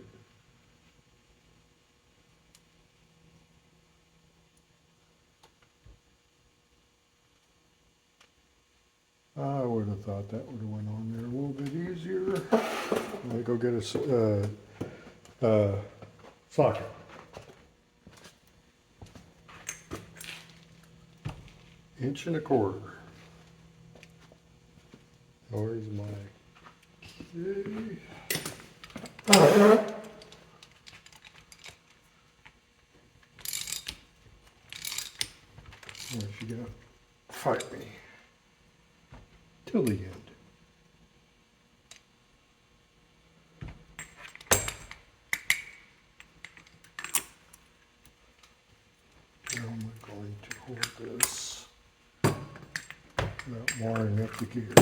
I would have thought that would have went on there a little bit easier. Let me go get a socket. Inch and a quarter. Where's my key? Where's she gonna fight me? Till the end. How am I going to hold this without wiring up the gear?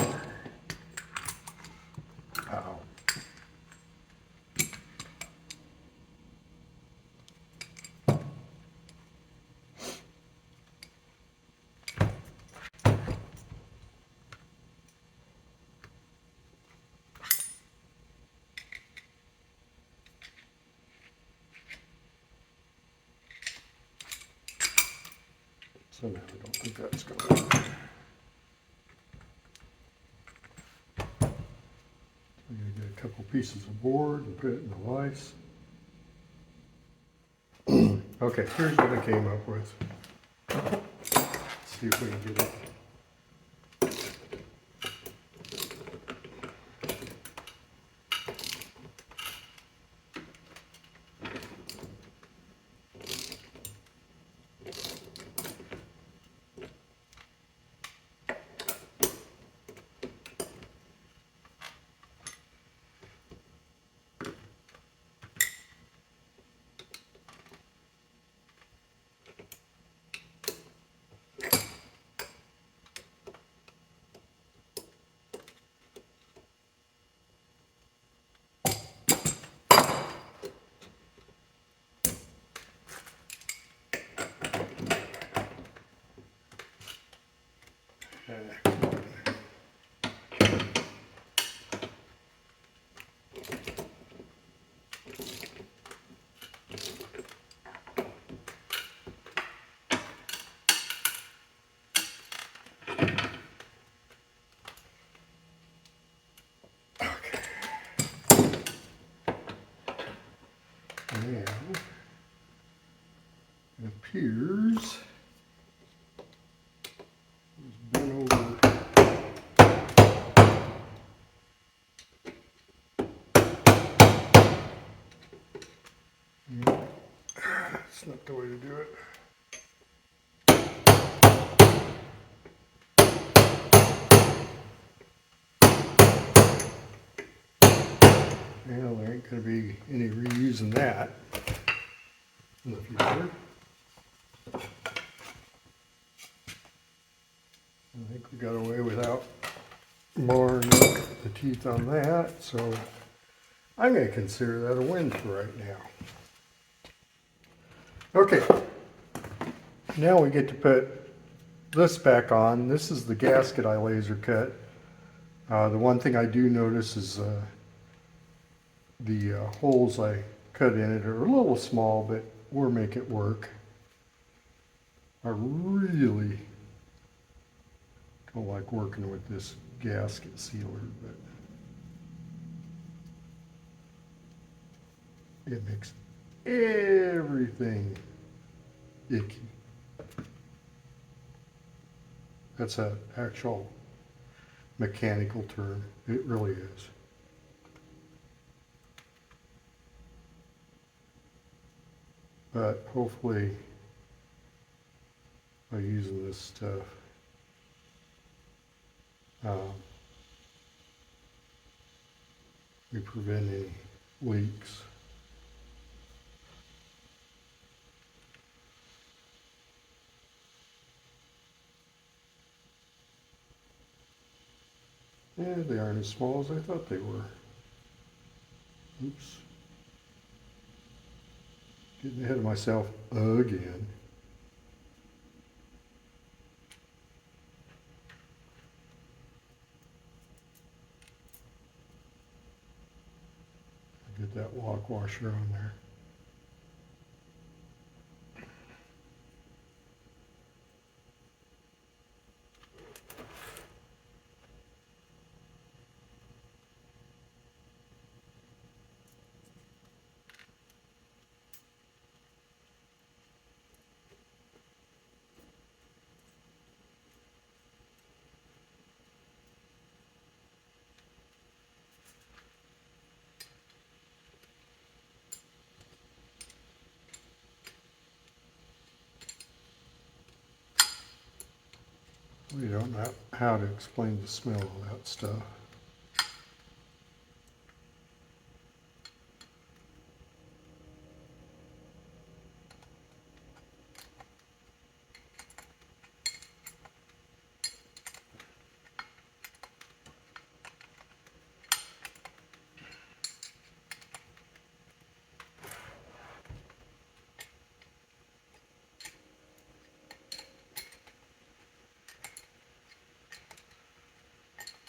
Ow. Somehow I don't think that's going to work. I'm going to get a couple pieces of board and put it in the vise. Okay, here's what I came up with. Let's see if we can get it. Now, it appears it's been over. That's not the way to do it. Well, there ain't going to be any reusing that in the future. I think we got away without marring up the teeth on that, so I'm going to consider that a win for right now. Okay, now we get to put this back on. This is the gasket I laser cut. The one thing I do notice is the holes I cut in it are a little small, but we'll make it work. I really don't like working with this gasket sealer, but it makes everything icky. That's an actual mechanical term. It really is. But hopefully by using this stuff, we prevent any leaks. Yeah, they aren't as small as I thought they were. Oops. Getting ahead of myself again. Get that lock washer on there. We don't know how to explain the smell of that stuff.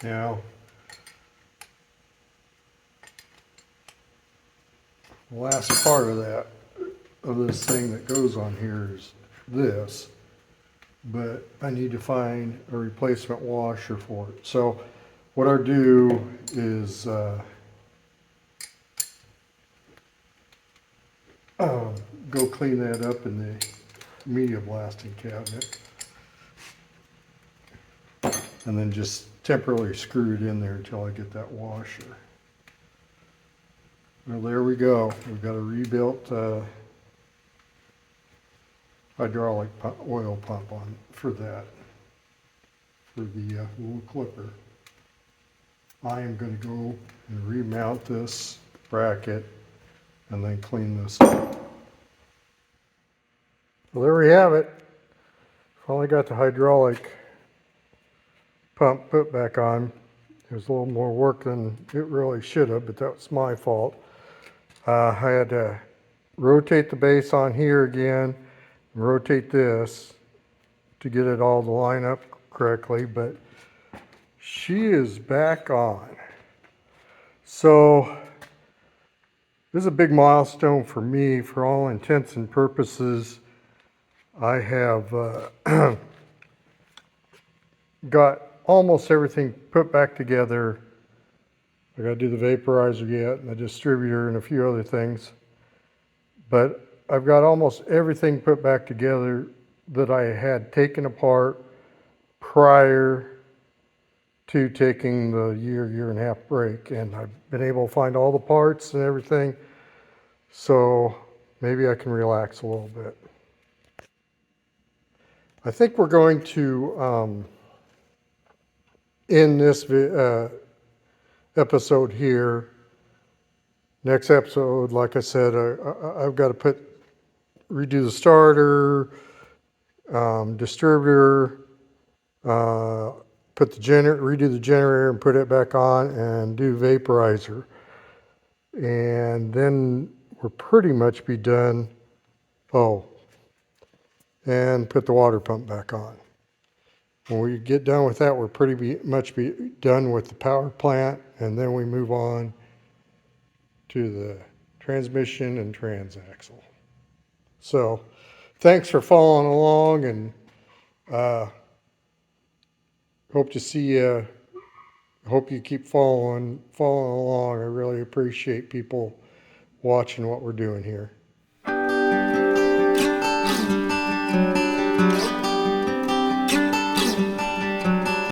Now, the last part of this thing that goes on here is this, but I need to find a replacement washer for it. So what I do is go clean that up in the media blasting cabinet, and then just temporarily screw it in there until I get that washer. Well, there we go. We've got a rebuilt hydraulic oil pump on for that, for the little clipper. I am going to go and remount this bracket and then clean this up. Well, there we have it. Finally got the hydraulic pump put back on. It was a little more work than it really should have, but that was my fault. I had to rotate the base on here again, and rotate this to get it all to line up correctly, but she is back on. So this is a big milestone for me. For all intents and purposes, I have got almost everything put back together. I got to do the vaporizer yet, and the distributor, and a few other things. But I've got almost everything put back together that I had taken apart prior to taking the year and a half break. And I've been able to find all the parts and everything. So maybe I can relax a little bit. I think we're going to end this episode here. Next episode, like I said, I've got to redo the starter, distributor, redo the generator and put it back on, and do vaporizer. And then we'll pretty much be done. Oh, and put the water pump back on. When we get done with that, we're pretty much be done with the power plant, and then we move on to the transmission and transaxle. So thanks for following along, and hope to see you. Hope you keep following along. I really appreciate people watching what we're doing here.